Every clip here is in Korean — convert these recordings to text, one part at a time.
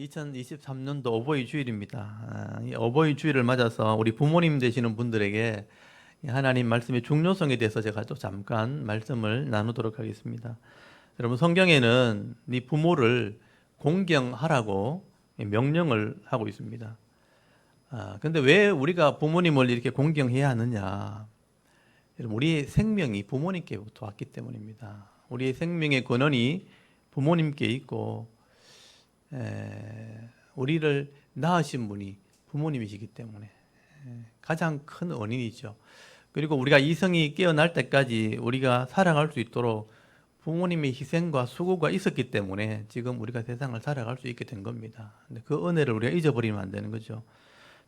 2023년도 어버이 주일입니다. 이 어버이 주일을 맞아서 우리 부모님 되시는 분들에게 하나님 말씀의 중요성에 대해서 제가 또 잠깐 말씀을 나누도록 하겠습니다. 여러분, 성경에는 네 부모를 공경하라고 명령을 하고 있습니다. 근데 왜 우리가 부모님을 이렇게 공경해야 하느냐? 여러분, 우리의 생명이 부모님께부터 왔기 때문입니다. 우리의 생명의 근원이 부모님께 있고, 우리를 낳으신 분이 부모님이시기 때문에 가장 큰 원인이죠. 그리고 우리가 이성이 깨어날 때까지 우리가 살아갈 수 있도록 부모님의 희생과 수고가 있었기 때문에 지금 우리가 세상을 살아갈 수 있게 된 겁니다. 근데 그 은혜를 우리가 잊어버리면 안 되는 거죠.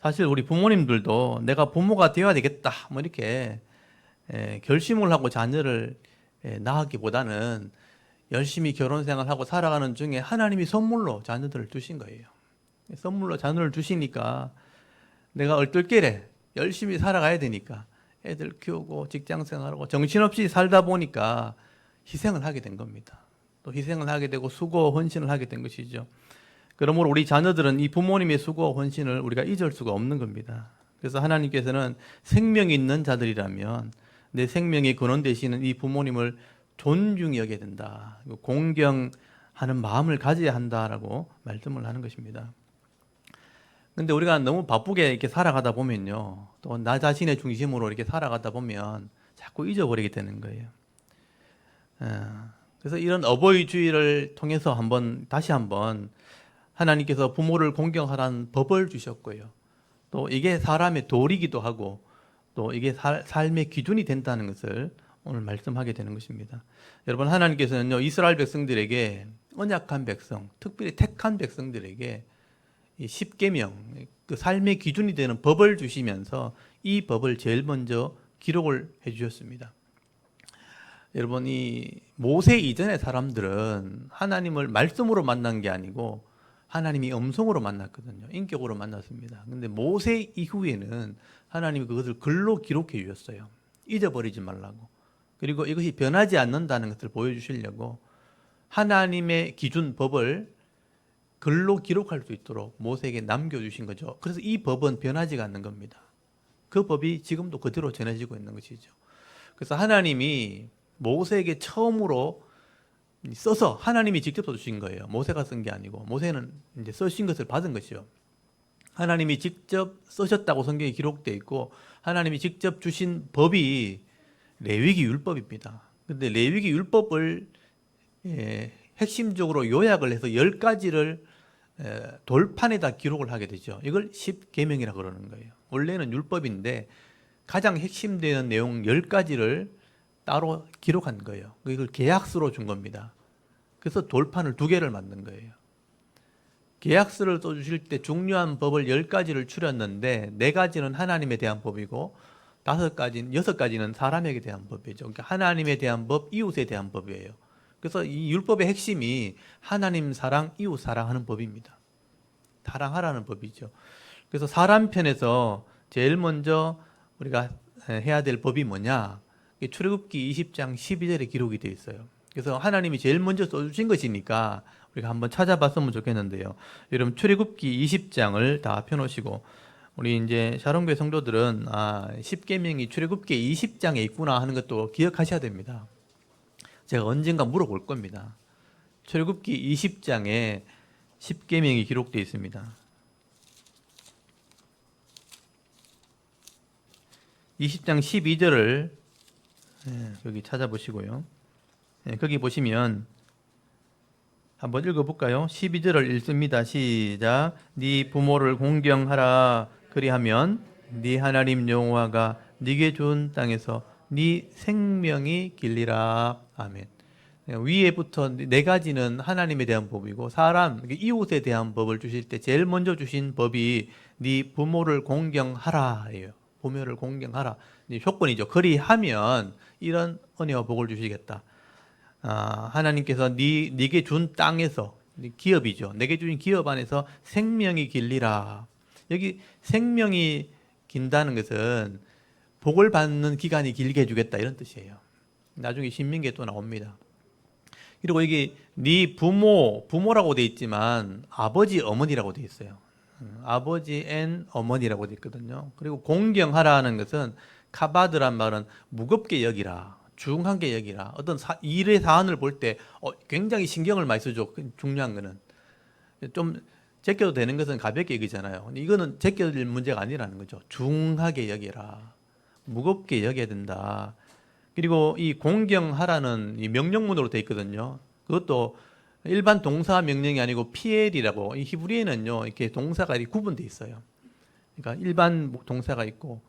사실 우리 부모님들도 내가 부모가 되어야 되겠다, 뭐 이렇게 결심을 하고 자녀를 낳았기보다는 열심히 결혼 생활하고 살아가는 중에 하나님이 선물로 자녀들을 주신 거예요. 선물로 자녀를 주시니까 내가 얼떨결에 열심히 살아가야 되니까 애들 키우고 직장 생활하고 정신없이 살다 보니까 희생을 하게 된 겁니다. 또 희생을 하게 되고 수고 헌신을 하게 된 것이죠. 그러므로 우리 자녀들은 이 부모님의 수고와 헌신을 우리가 잊을 수가 없는 겁니다. 그래서 하나님께서는 생명이 있는 자들이라면 내 생명의 근원 되시는 이 부모님을 존중히 여겨야 된다. 공경하는 마음을 가져야 한다라고 말씀을 하는 것입니다. 근데 우리가 너무 바쁘게 이렇게 살아가다 보면요, 또 나 자신의 중심으로 이렇게 살아가다 보면 자꾸 잊어버리게 되는 거예요. 그래서 이런 어버이 주일을 통해서 다시 한번 하나님께서 부모를 공경하라는 법을 주셨고요. 또 이게 사람의 도리기도 하고 또 이게 삶의 기준이 된다는 것을 오늘 말씀하게 되는 것입니다. 여러분, 하나님께서는요, 이스라엘 백성들에게, 언약한 백성, 특별히 택한 백성들에게 이 십계명, 그 삶의 기준이 되는 법을 주시면서 이 법을 제일 먼저 기록을 해 주셨습니다. 여러분, 이 모세 이전의 사람들은 하나님을 말씀으로 만난 게 아니고 하나님이 음성으로 만났거든요. 인격으로 만났습니다. 근데 모세 이후에는 하나님이 그것을 글로 기록해 주셨어요. 잊어버리지 말라고. 그리고 이것이 변하지 않는다는 것을 보여주시려고 하나님의 기준 법을 글로 기록할 수 있도록 모세에게 남겨주신 거죠. 그래서 이 법은 변하지가 않는 겁니다. 그 법이 지금도 그대로 전해지고 있는 것이죠. 그래서 하나님이 모세에게 처음으로 써서 하나님이 직접 써주신 거예요. 모세가 쓴 게 아니고 모세는 이제 쓰신 것을 받은 것이죠. 하나님이 직접 쓰셨다고 성경에 기록되어 있고 하나님이 직접 주신 법이 레위기 율법입니다. 근데 레위기 율법을 핵심적으로 요약을 해서 10가지를 돌판에다 기록을 하게 되죠. 이걸 십계명이라고 그러는 거예요. 원래는 율법인데 가장 핵심되는 내용 10가지를 따로 기록한 거예요. 이걸 계약서로 준 겁니다. 그래서 돌판을 2개를 만든 거예요. 계약서를 써주실 때 중요한 법을 10가지를 추렸는데 4가지는 하나님에 대한 법이고 6가지는 사람에게 대한 법이죠. 그러니까 하나님에 대한 법, 이웃에 대한 법이에요. 그래서 이 율법의 핵심이 하나님 사랑, 이웃 사랑하는 법입니다. 사랑하라는 법이죠. 그래서 사람 편에서 제일 먼저 우리가 해야 될 법이 뭐냐? 출애굽기 20장 12절에 기록이 되어 있어요. 그래서 하나님이 제일 먼저 써주신 것이니까 우리가 한번 찾아봤으면 좋겠는데요. 여러분, 출애굽기 20장을 다 펴놓으시고 우리 이제 샤론교회 성도들은 십계명이 출애굽기 20장에 있구나 하는 것도 기억하셔야 됩니다. 제가 언젠가 물어볼 겁니다. 출애굽기 20장에 십계명이 기록되어 있습니다. 20장 12절을 여기 찾아보시고요. 거기 보시면 한번 읽어볼까요? 12절을 읽습니다. 시작. 네 부모를 공경하라. 그리하면 네 하나님 여호와가 네게 준 땅에서 네 생명이 길리라. 아멘. 위에부터 4가지는 하나님에 대한 법이고 사람, 이웃에 대한 법을 주실 때 제일 먼저 주신 법이 네 부모를 공경하라예요. 부모를 공경하라. 조건이죠. 그리하면 이런 은혜와 복을 주시겠다. 하나님께서 네게 준 땅에서, 기업이죠. 내게 주신 기업 안에서 생명이 길리라. 여기 생명이 긴다는 것은 복을 받는 기간이 길게 해주겠다 이런 뜻이에요. 나중에 신명기에 또 나옵니다. 그리고 이게 네 부모라고 돼 있지만 아버지, 어머니라고 돼 있어요. 아버지 앤 어머니라고 돼 있거든요. 그리고 공경하라는 것은 카바드란 말은 무겁게 여기라, 중하게 여기라. 어떤 일의 사안을 볼 때 굉장히 신경을 많이 쓰죠. 중요한 거는 좀 제껴도 되는 것은 가볍게 여기잖아요. 근데 이거는 제껴질 문제가 아니라는 거죠. 중하게 여기라, 무겁게 여겨야 된다. 그리고 이 공경하라는 이 명령문으로 되어 있거든요. 그것도 일반 동사 명령이 아니고 PL이라고, 이 히브리어는요 이렇게 동사가 이렇게 구분되어 있어요. 그러니까 일반 동사가 있고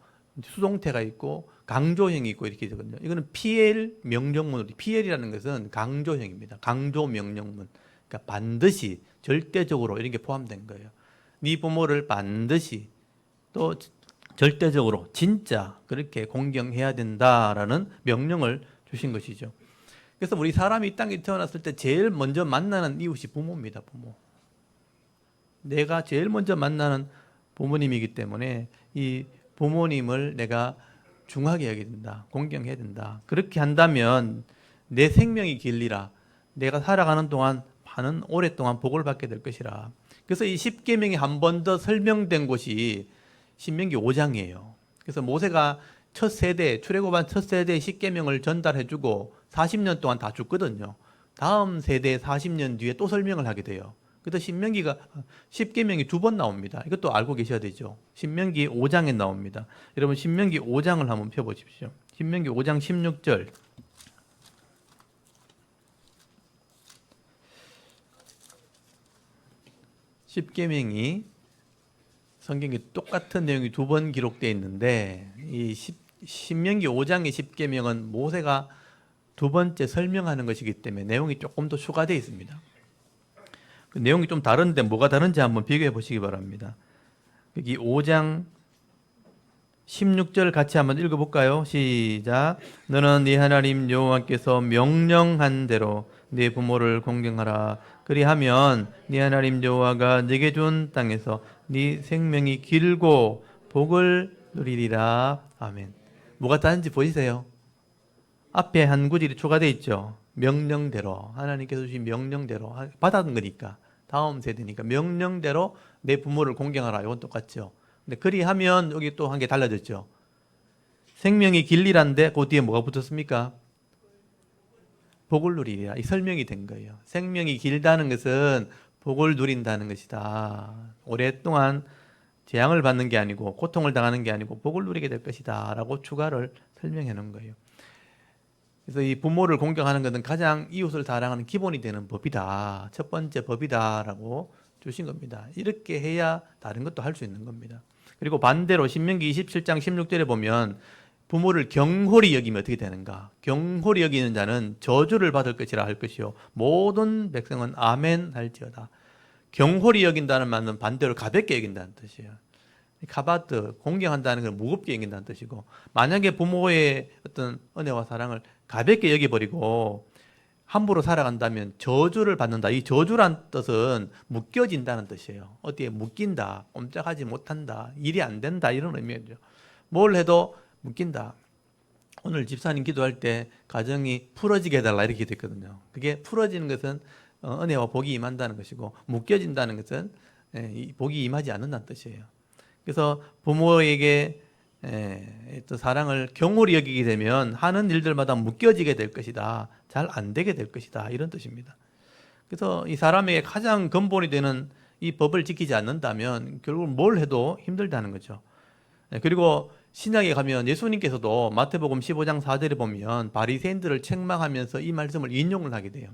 수동태가 있고 강조형이 있고 이렇게 되거든요. 이거는 PL 명령문으로, PL이라는 것은 강조형입니다. 강조 명령문. 그러니까 반드시, 절대적으로 이런 게 포함된 거예요. 네 부모를 반드시, 또 절대적으로, 진짜 그렇게 공경해야 된다라는 명령을 주신 것이죠. 그래서 우리 사람이 이 땅에 태어났을 때 제일 먼저 만나는 이웃이 부모입니다. 부모. 내가 제일 먼저 만나는 부모님이기 때문에 이 부모님을 내가 중하게 여겨야 된다, 공경해야 된다. 그렇게 한다면 내 생명이 길리라, 내가 살아가는 동안 많은 오랫동안 복을 받게 될 것이라. 그래서 이 십계명이 한 번 더 설명된 곳이 신명기 5장이에요. 그래서 모세가 첫 세대, 출애굽한 첫 세대의 십계명을 전달해주고 40년 동안 다 죽거든요. 다음 세대 40년 뒤에 또 설명을 하게 돼요. 그래서 신명기가 십계명이 두 번 나옵니다. 이것도 알고 계셔야 되죠. 신명기 5장에 나옵니다. 여러분 신명기 5장을 한번 펴보십시오. 신명기 5장 16절. 십계명이 성경에 똑같은 내용이 두 번 기록되어 있는데 이 신명기 5장의 십계명은 모세가 두 번째 설명하는 것이기 때문에 내용이 조금 더 추가되어 있습니다. 그 내용이 좀 다른데 뭐가 다른지 한번 비교해 보시기 바랍니다. 여기 5장 16절 같이 한번 읽어볼까요? 시작. 너는 네 하나님 여호와께서 명령한 대로 네 부모를 공경하라. 그리하면 네 하나님 여호와가 네게 준 땅에서 네 생명이 길고 복을 누리리라. 아멘. 뭐가 다른지 보이세요? 앞에 한 구절이 추가되어 있죠. 명령대로, 하나님께서 주신 명령대로 받았는 거니까, 다음 세대니까 명령대로 내 부모를 공경하라. 이건 똑같죠. 근데 그리하면 여기 또 한 개 달라졌죠. 생명이 길리란데 그 뒤에 뭐가 붙었습니까? 복을 누리리라. 이 설명이 된 거예요. 생명이 길다는 것은 복을 누린다는 것이다. 오랫동안 재앙을 받는 게 아니고 고통을 당하는 게 아니고 복을 누리게 될 것이다 라고 추가를 설명해 놓은 거예요. 그래서 이 부모를 공경하는 것은 가장 이웃을 사랑하는 기본이 되는 법이다. 첫 번째 법이다라고 주신 겁니다. 이렇게 해야 다른 것도 할 수 있는 겁니다. 그리고 반대로 신명기 27장 16절에 보면 부모를 경홀히 여기면 어떻게 되는가? 경홀히 여기는 자는 저주를 받을 것이라 할 것이요 모든 백성은 아멘 할지어다. 경홀히 여긴다는 말은 반대로 가볍게 여긴다는 뜻이에요. 카바트, 공경한다는 건 무겁게 여긴다는 뜻이고, 만약에 부모의 어떤 은혜와 사랑을 가볍게 여겨버리고 함부로 살아간다면 저주를 받는다. 이 저주란 뜻은 묶여진다는 뜻이에요. 어디에 묶인다, 꼼짝하지 못한다, 일이 안 된다, 이런 의미죠. 뭘 해도 묶인다. 오늘 집사님 기도할 때 가정이 풀어지게 해달라 이렇게 됐거든요. 그게 풀어지는 것은 은혜와 복이 임한다는 것이고, 묶여진다는 것은 복이 임하지 않는다는 뜻이에요. 그래서 부모에게 또 사랑을 경홀히 여기게 되면 하는 일들마다 묶여지게 될 것이다. 잘 안 되게 될 것이다. 이런 뜻입니다. 그래서 이 사람에게 가장 근본이 되는 이 법을 지키지 않는다면 결국 뭘 해도 힘들다는 거죠. 그리고 신약에 가면 예수님께서도 마태복음 15장 4절에 보면 바리새인들을 책망하면서 이 말씀을 인용을 하게 돼요.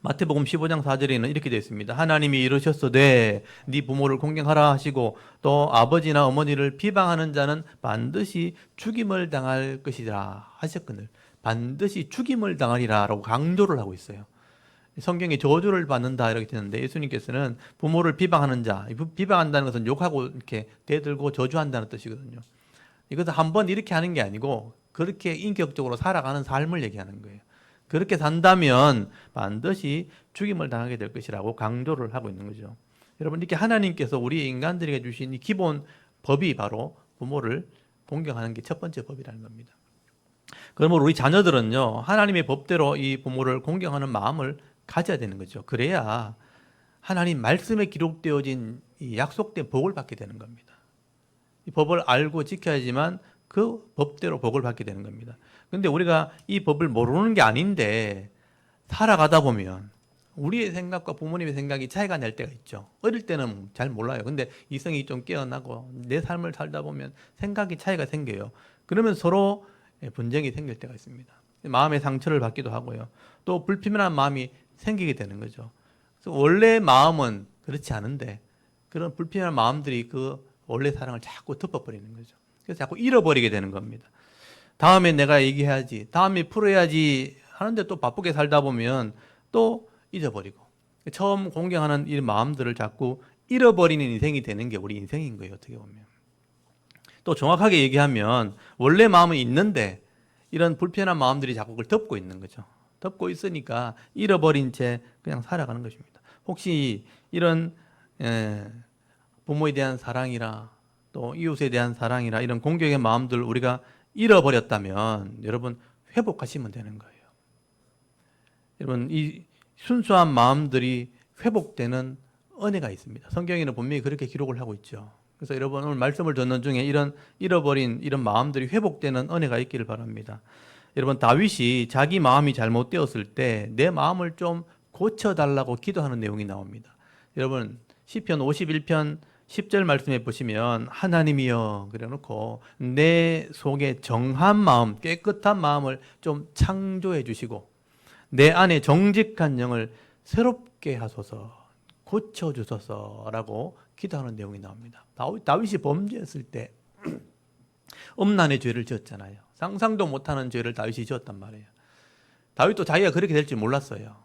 마태복음 15장 4절에는 이렇게 되어 있습니다. 하나님이 이르셨으되 네 부모를 공경하라 하시고 또 아버지나 어머니를 비방하는 자는 반드시 죽임을 당할 것이라 하셨거늘. 반드시 죽임을 당하리라 라고 강조를 하고 있어요. 성경에 저주를 받는다 이렇게 되는데 예수님께서는 부모를 비방하는 자, 비방한다는 것은 욕하고 이렇게 대들고 저주한다는 뜻이거든요. 이것은 한번 이렇게 하는 게 아니고 그렇게 인격적으로 살아가는 삶을 얘기하는 거예요. 그렇게 산다면 반드시 죽임을 당하게 될 것이라고 강조를 하고 있는 거죠. 여러분, 이렇게 하나님께서 우리 인간들에게 주신 이 기본 법이 바로 부모를 공경하는 게 첫 번째 법이라는 겁니다. 그러므로 우리 자녀들은요, 하나님의 법대로 이 부모를 공경하는 마음을 가져야 되는 거죠. 그래야 하나님 말씀에 기록되어진 이 약속된 복을 받게 되는 겁니다. 이 법을 알고 지켜야지만 그 법대로 복을 받게 되는 겁니다. 근데 우리가 이 법을 모르는 게 아닌데 살아가다 보면 우리의 생각과 부모님의 생각이 차이가 날 때가 있죠. 어릴 때는 잘 몰라요. 근데 이성이 좀 깨어나고 내 삶을 살다 보면 생각이 차이가 생겨요. 그러면 서로 분쟁이 생길 때가 있습니다. 마음의 상처를 받기도 하고요. 또 불편한 마음이 생기게 되는 거죠. 그래서 원래 마음은 그렇지 않은데 그런 불편한 마음들이 그 원래 사랑을 자꾸 덮어버리는 거죠. 그래서 자꾸 잃어버리게 되는 겁니다. 다음에 내가 얘기해야지, 다음에 풀어야지 하는데 또 바쁘게 살다 보면 또 잊어버리고, 처음 공경하는 이 마음들을 자꾸 잃어버리는 인생이 되는 게 우리 인생인 거예요, 어떻게 보면. 또 정확하게 얘기하면 원래 마음은 있는데 이런 불편한 마음들이 자꾸 그걸 덮고 있는 거죠. 덮고 있으니까 잃어버린 채 그냥 살아가는 것입니다. 혹시 이런 부모에 대한 사랑이라 또 이웃에 대한 사랑이라 이런 공경의 마음들 우리가 잃어버렸다면 여러분 회복하시면 되는 거예요. 여러분 이 순수한 마음들이 회복되는 은혜가 있습니다. 성경에는 분명히 그렇게 기록을 하고 있죠. 그래서 여러분 오늘 말씀을 듣는 중에 이런 잃어버린 이런 마음들이 회복되는 은혜가 있기를 바랍니다. 여러분 다윗이 자기 마음이 잘못되었을 때 내 마음을 좀 고쳐달라고 기도하는 내용이 나옵니다. 여러분 시편 51편 10절 말씀에 보시면 하나님이여 그래놓고 내 속에 정한 마음 깨끗한 마음을 좀 창조해 주시고 내 안에 정직한 영을 새롭게 하소서 고쳐주소서라고 기도하는 내용이 나옵니다. 다윗이 범죄했을 때 음란의 죄를 지었잖아요. 상상도 못하는 죄를 다윗이 지었단 말이에요. 다윗도 자기가 그렇게 될 줄 몰랐어요.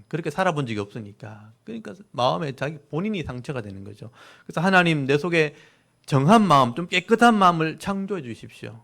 그렇게 살아본 적이 없으니까. 그러니까 마음에 자기 본인이 상처가 되는 거죠. 그래서 하나님 내 속에 정한 마음, 좀 깨끗한 마음을 창조해 주십시오.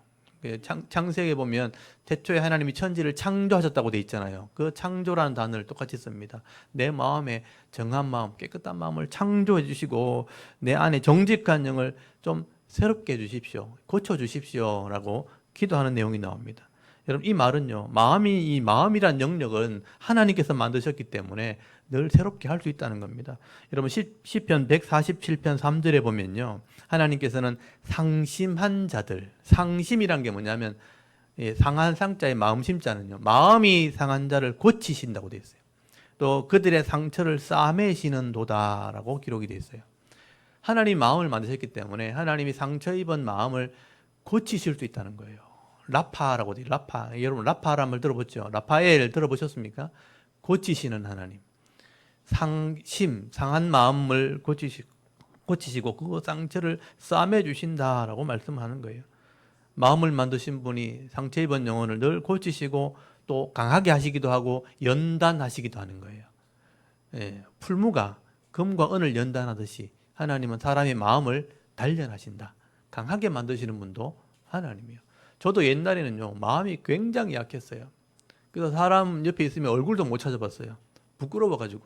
창세기에 보면 태초에 하나님이 천지를 창조하셨다고 돼 있잖아요. 그 창조라는 단어를 똑같이 씁니다. 내 마음에 정한 마음, 깨끗한 마음을 창조해 주시고 내 안에 정직한 영을 좀 새롭게 해주십시오. 고쳐주십시오라고 기도하는 내용이 나옵니다. 여러분 이 말은요, 이 마음이란 영역은 하나님께서 만드셨기 때문에 늘 새롭게 할 수 있다는 겁니다. 여러분 시편 147편 3절에 보면요, 하나님께서는 상심한 자들, 상심이란 게 뭐냐면 상한 상자의 마음 심자는요, 마음이 상한 자를 고치신다고 되어 있어요. 또 그들의 상처를 싸매시는도다라고 기록이 되어 있어요. 하나님 마음을 만드셨기 때문에 하나님이 상처 입은 마음을 고치실 수 있다는 거예요. 라파라고 돼요. 라파. 여러분 라파라는 말 들어보죠? 라파엘 들어보셨습니까? 고치시는 하나님. 상한 마음을 고치시고 그 상처를 싸매 주신다라고 말씀하는 거예요. 마음을 만드신 분이 상처 입은 영혼을 늘 고치시고 또 강하게 하시기도 하고 연단하시기도 하는 거예요. 풀무가 금과 은을 연단하듯이 하나님은 사람의 마음을 단련하신다. 강하게 만드시는 분도 하나님이에요. 저도 옛날에는요, 마음이 굉장히 약했어요. 그래서 사람 옆에 있으면 얼굴도 못 찾아봤어요. 부끄러워가지고.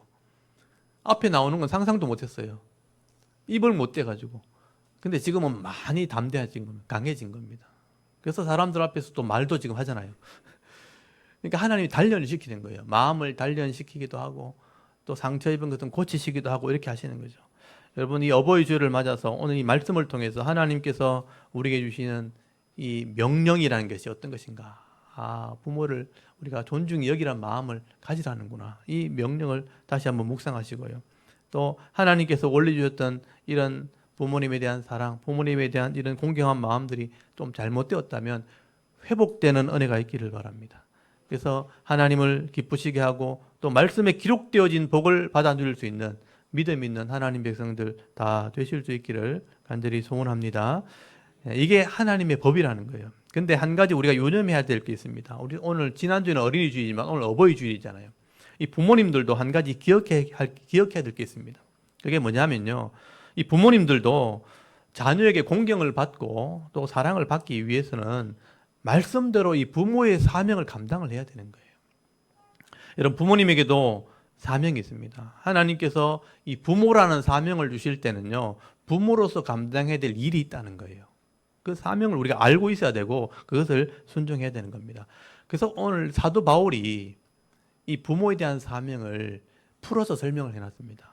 앞에 나오는 건 상상도 못했어요. 입을 못 대가지고. 근데 지금은 많이 담대해진 겁니다. 강해진 겁니다. 그래서 사람들 앞에서 또 말도 지금 하잖아요. 그러니까 하나님이 단련을 시키는 거예요. 마음을 단련시키기도 하고 또 상처 입은 것은 고치시기도 하고 이렇게 하시는 거죠. 여러분 이 어버이 주일을 맞아서 오늘 이 말씀을 통해서 하나님께서 우리에게 주시는 이 명령이라는 것이 어떤 것인가? 부모를 우리가 존중히 여기란 마음을 가지라는구나. 이 명령을 다시 한번 묵상하시고요. 또 하나님께서 원래 주셨던 이런 부모님에 대한 사랑, 부모님에 대한 이런 공경한 마음들이 좀 잘못되었다면 회복되는 은혜가 있기를 바랍니다. 그래서 하나님을 기쁘시게 하고 또 말씀에 기록되어진 복을 받아 누릴 수 있는 믿음 있는 하나님 백성들 다 되실 수 있기를 간절히 소원합니다. 이게 하나님의 법이라는 거예요. 근데 한 가지 우리가 유념해야 될 게 있습니다. 우리 오늘 지난주에는 어린이 주일이지만 오늘 어버이 주일이잖아요. 이 부모님들도 한 가지 기억해야 될 게 있습니다. 그게 뭐냐면요, 이 부모님들도 자녀에게 공경을 받고 또 사랑을 받기 위해서는 말씀대로 이 부모의 사명을 감당을 해야 되는 거예요. 여러분 부모님에게도 사명이 있습니다. 하나님께서 이 부모라는 사명을 주실 때는요, 부모로서 감당해야 될 일이 있다는 거예요. 그 사명을 우리가 알고 있어야 되고 그것을 순종해야 되는 겁니다. 그래서 오늘 사도 바울이 이 부모에 대한 사명을 풀어서 설명을 해놨습니다.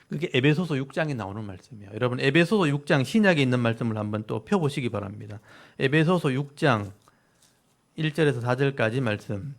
그게 에베소서 6장에 나오는 말씀이에요. 여러분 에베소서 6장 신약에 있는 말씀을 한번 또 펴보시기 바랍니다. 에베소서 6장 1절에서 4절까지 말씀.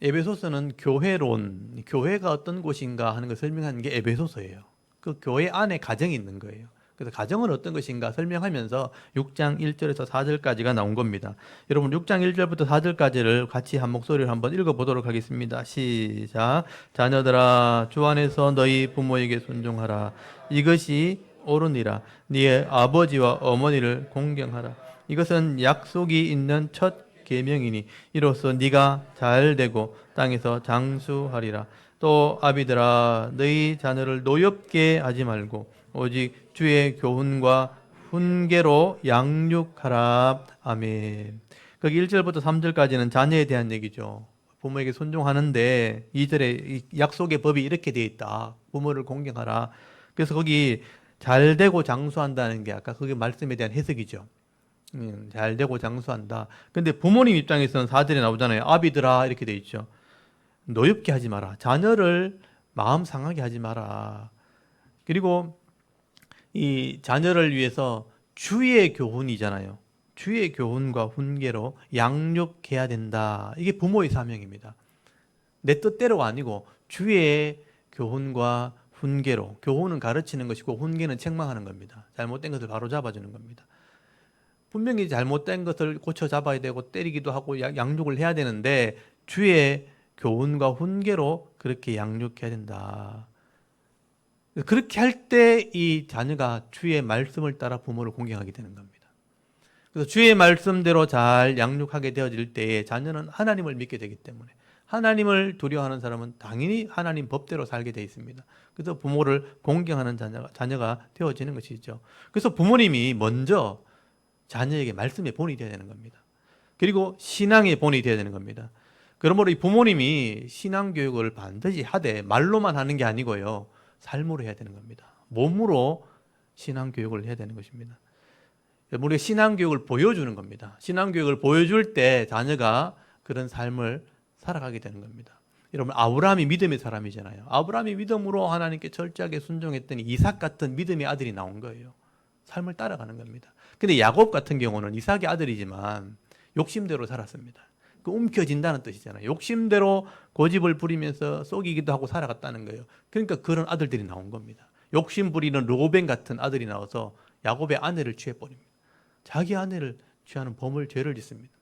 에베소서는 교회론, 교회가 어떤 곳인가 하는 걸 설명하는 게 에베소서예요. 그 교회 안에 가정이 있는 거예요. 그래서 가정은 어떤 것인가 설명하면서 6장 1절에서 4절까지가 나온 겁니다. 여러분 6장 1절부터 4절까지를 같이 한 목소리를 한번 읽어보도록 하겠습니다. 시작. 자녀들아 주 안에서 너희 부모에게 순종하라. 이것이 옳으니라. 네의 아버지와 어머니를 공경하라. 이것은 약속이 있는 첫 계명이니 이로써 네가 잘 되고 땅에서 장수하리라. 또 아비들아 너희 자녀를 노엽게 하지 말고 오직 주의 교훈과 훈계로 양육하라. 아멘. 거기 1절부터 3절까지는 자녀에 대한 얘기죠. 부모에게 순종하는데 2절에 약속의 법이 이렇게 되어 있다. 부모를 공경하라. 그래서 거기 잘 되고 장수한다는 게 아까 그게 말씀에 대한 해석이죠. 잘 되고 장수한다. 근데 부모님 입장에서는 4절에 나오잖아요. 아비들아 이렇게 돼 있죠. 노엽게 하지 마라. 자녀를 마음 상하게 하지 마라. 그리고 이 자녀를 위해서 주의 교훈이잖아요. 주의 교훈과 훈계로 양육해야 된다. 이게 부모의 사명입니다. 내 뜻대로가 아니고 주의 교훈과 훈계로. 교훈은 가르치는 것이고 훈계는 책망하는 겁니다. 잘못된 것을 바로 잡아주는 겁니다. 분명히 잘못된 것을 고쳐 잡아야 되고 때리기도 하고 양육을 해야 되는데 주의 교훈과 훈계로 그렇게 양육해야 된다. 그렇게 할 때 이 자녀가 주의 말씀을 따라 부모를 공경하게 되는 겁니다. 그래서 주의 말씀대로 잘 양육하게 되어질 때에 자녀는 하나님을 믿게 되기 때문에 하나님을 두려워하는 사람은 당연히 하나님 법대로 살게 되어 있습니다. 그래서 부모를 공경하는 자녀가 되어지는 것이죠. 그래서 부모님이 먼저 자녀에게 말씀의 본이 되어야 되는 겁니다. 그리고 신앙의 본이 되어야 되는 겁니다. 그러므로 이 부모님이 신앙교육을 반드시 하되 말로만 하는 게 아니고요. 삶으로 해야 되는 겁니다. 몸으로 신앙교육을 해야 되는 것입니다. 우리가 신앙교육을 보여주는 겁니다. 신앙교육을 보여줄 때 자녀가 그런 삶을 살아가게 되는 겁니다. 여러분 아브라함이 믿음의 사람이잖아요. 아브라함이 믿음으로 하나님께 철저하게 순종했더니 이삭 같은 믿음의 아들이 나온 거예요. 삶을 따라가는 겁니다. 근데 야곱 같은 경우는 이삭의 아들이지만 욕심대로 살았습니다. 그 움켜진다는 뜻이잖아요. 욕심대로 고집을 부리면서 속이기도 하고 살아갔다는 거예요. 그러니까 그런 아들들이 나온 겁니다. 욕심 부리는 르우벤 같은 아들이 나와서 야곱의 아내를 취해버립니다. 자기 아내를 취하는 죄를 짓습니다.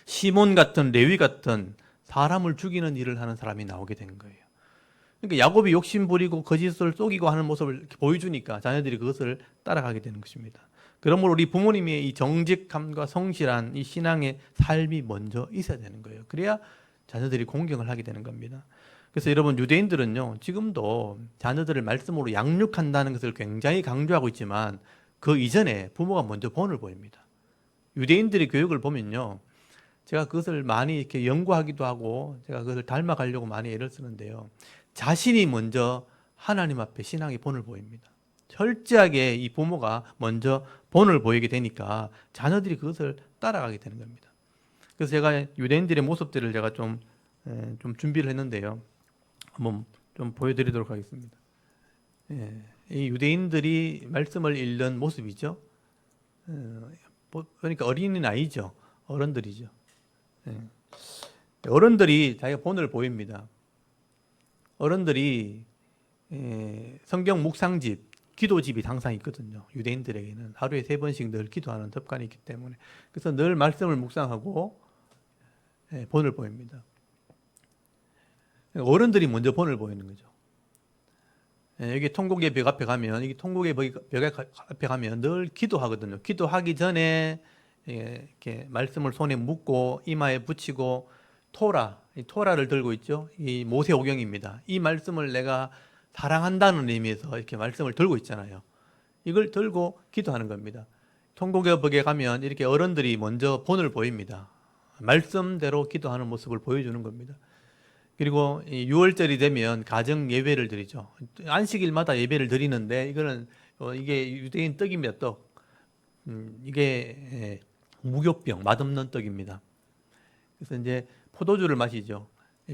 시몬 같은 레위 같은 사람을 죽이는 일을 하는 사람이 나오게 된 거예요. 그러니까 야곱이 욕심 부리고 거짓을 속이고 하는 모습을 보여주니까 자녀들이 그것을 따라가게 되는 것입니다. 그러므로 우리 부모님의 이 정직함과 성실한 이 신앙의 삶이 먼저 있어야 되는 거예요. 그래야 자녀들이 공경을 하게 되는 겁니다. 그래서 여러분 유대인들은요 지금도 자녀들을 말씀으로 양육한다는 것을 굉장히 강조하고 있지만 그 이전에 부모가 먼저 본을 보입니다. 유대인들의 교육을 보면요 제가 그것을 많이 이렇게 연구하기도 하고 제가 그것을 닮아가려고 많이 애를 쓰는데요 자신이 먼저 하나님 앞에 신앙의 본을 보입니다. 철저하게 이 부모가 먼저 본을 보이게 되니까 자녀들이 그것을 따라가게 되는 겁니다. 그래서 제가 유대인들의 모습들을 제가 좀 준비를 했는데요. 한번 좀 보여드리도록 하겠습니다. 이 유대인들이 말씀을 읽는 모습이죠. 그러니까 어린이나이죠. 어른들이죠. 어른들이 자기가 본을 보입니다. 어른들이 성경 묵상집, 기도집이 항상 있거든요. 유대인들에게는 하루에 3번씩 늘 기도하는 습관이 있기 때문에 그래서 늘 말씀을 묵상하고 본을 보입니다. 어른들이 먼저 본을 보이는 거죠. 여기 통곡의 벽 앞에 가면 여기 통곡의 벽 앞에 가면 늘 기도하거든요. 기도하기 전에 이렇게 말씀을 손에 묻고 이마에 붙이고 토라를 들고 있죠. 이 모세오경입니다. 이 말씀을 내가 사랑한다는 의미에서 이렇게 말씀을 들고 있잖아요. 이걸 들고 기도하는 겁니다. 통곡의 벽에 가면 이렇게 어른들이 먼저 본을 보입니다. 말씀대로 기도하는 모습을 보여주는 겁니다. 그리고 이 6월절이 되면 가정 예배를 드리죠. 안식일마다 예배를 드리는데 이거는 이게 유대인 떡입니다. 떡. 이게 무교병, 맛없는 떡입니다. 그래서 이제 포도주를 마시죠.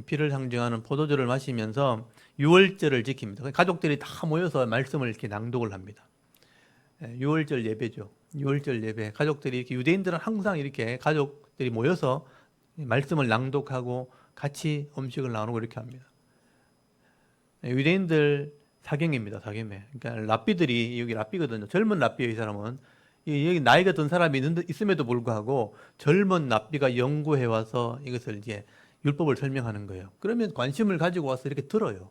피를 상징하는 포도주를 마시면서 6월절을 지킵니다. 가족들이 다 모여서 말씀을 이렇게 낭독을 합니다. 6월절 예배죠. 6월절 예배. 가족들이 이렇게 유대인들은 항상 이렇게 가족들이 모여서 말씀을 낭독하고 같이 음식을 나누고 이렇게 합니다. 유대인들 사경입니다. 사경에. 그러니까 랍비들이 여기 랍비거든요. 젊은 랍비예요. 이 사람은 여기 나이가 든 사람이 있음에도 불구하고 젊은 랍비가 연구해 와서 이것을 이제 율법을 설명하는 거예요. 그러면 관심을 가지고 와서 이렇게 들어요.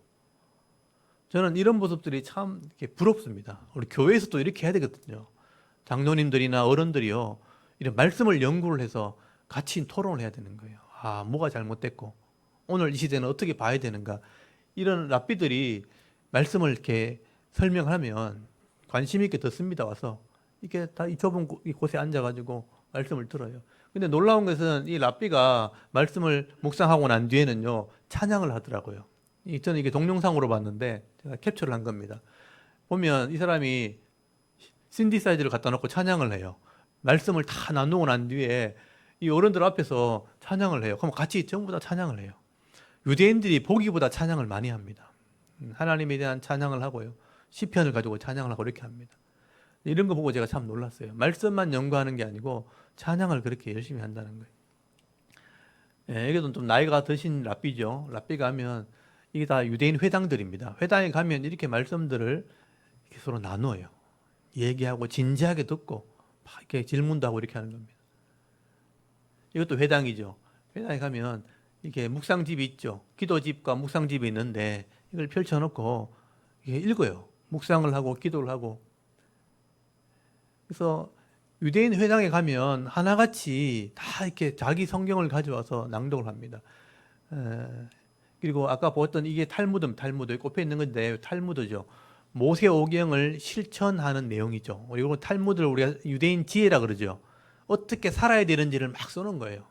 저는 이런 모습들이 참 이렇게 부럽습니다. 우리 교회에서도 이렇게 해야 되거든요. 장로님들이나 어른들이요, 이런 말씀을 연구를 해서 같이 토론을 해야 되는 거예요. 아, 뭐가 잘못됐고 오늘 이 시대는 어떻게 봐야 되는가. 이런 랍비들이 말씀을 이렇게 설명하면 관심 있게 듣습니다. 와서 이렇게 다 이 좁은 곳에 앉아가지고 말씀을 들어요. 근데 놀라운 것은 이 랍비가 말씀을 묵상하고 난 뒤에는요, 찬양을 하더라고요. 저는 이게 동영상으로 봤는데 제가 캡처를 한 겁니다. 보면 이 사람이 신디사이즈를 갖다 놓고 찬양을 해요. 말씀을 다 나누고 난 뒤에 이 어른들 앞에서 찬양을 해요. 그럼 같이 전부 다 찬양을 해요. 유대인들이 보기보다 찬양을 많이 합니다. 하나님에 대한 찬양을 하고요. 시편을 가지고 찬양을 하고 이렇게 합니다. 이런 거 보고 제가 참 놀랐어요. 말씀만 연구하는 게 아니고 찬양을 그렇게 열심히 한다는 거예요. 이게 좀 나이가 드신 랍비죠. 랍비가 하면 이게 다 유대인 회당들입니다. 회당에 가면 이렇게 말씀들을 이렇게 서로 나누어요. 얘기하고 진지하게 듣고 막 이렇게 질문도 하고 이렇게 하는 겁니다. 이것도 회당이죠. 회당에 가면 이렇게 묵상집이 있죠. 기도집과 묵상집이 있는데 이걸 펼쳐놓고 이렇게 읽어요. 묵상을 하고 기도를 하고. 그래서 유대인 회당에 가면 하나같이 다 이렇게 자기 성경을 가져와서 낭독을 합니다. 그리고 아까 보았던 이게 탈무드 꼽혀 있는 건데 탈무드죠. 모세오경을 실천하는 내용이죠. 그리고 탈무드를 우리가 유대인 지혜라 그러죠. 어떻게 살아야 되는지를 막 쏘는 거예요.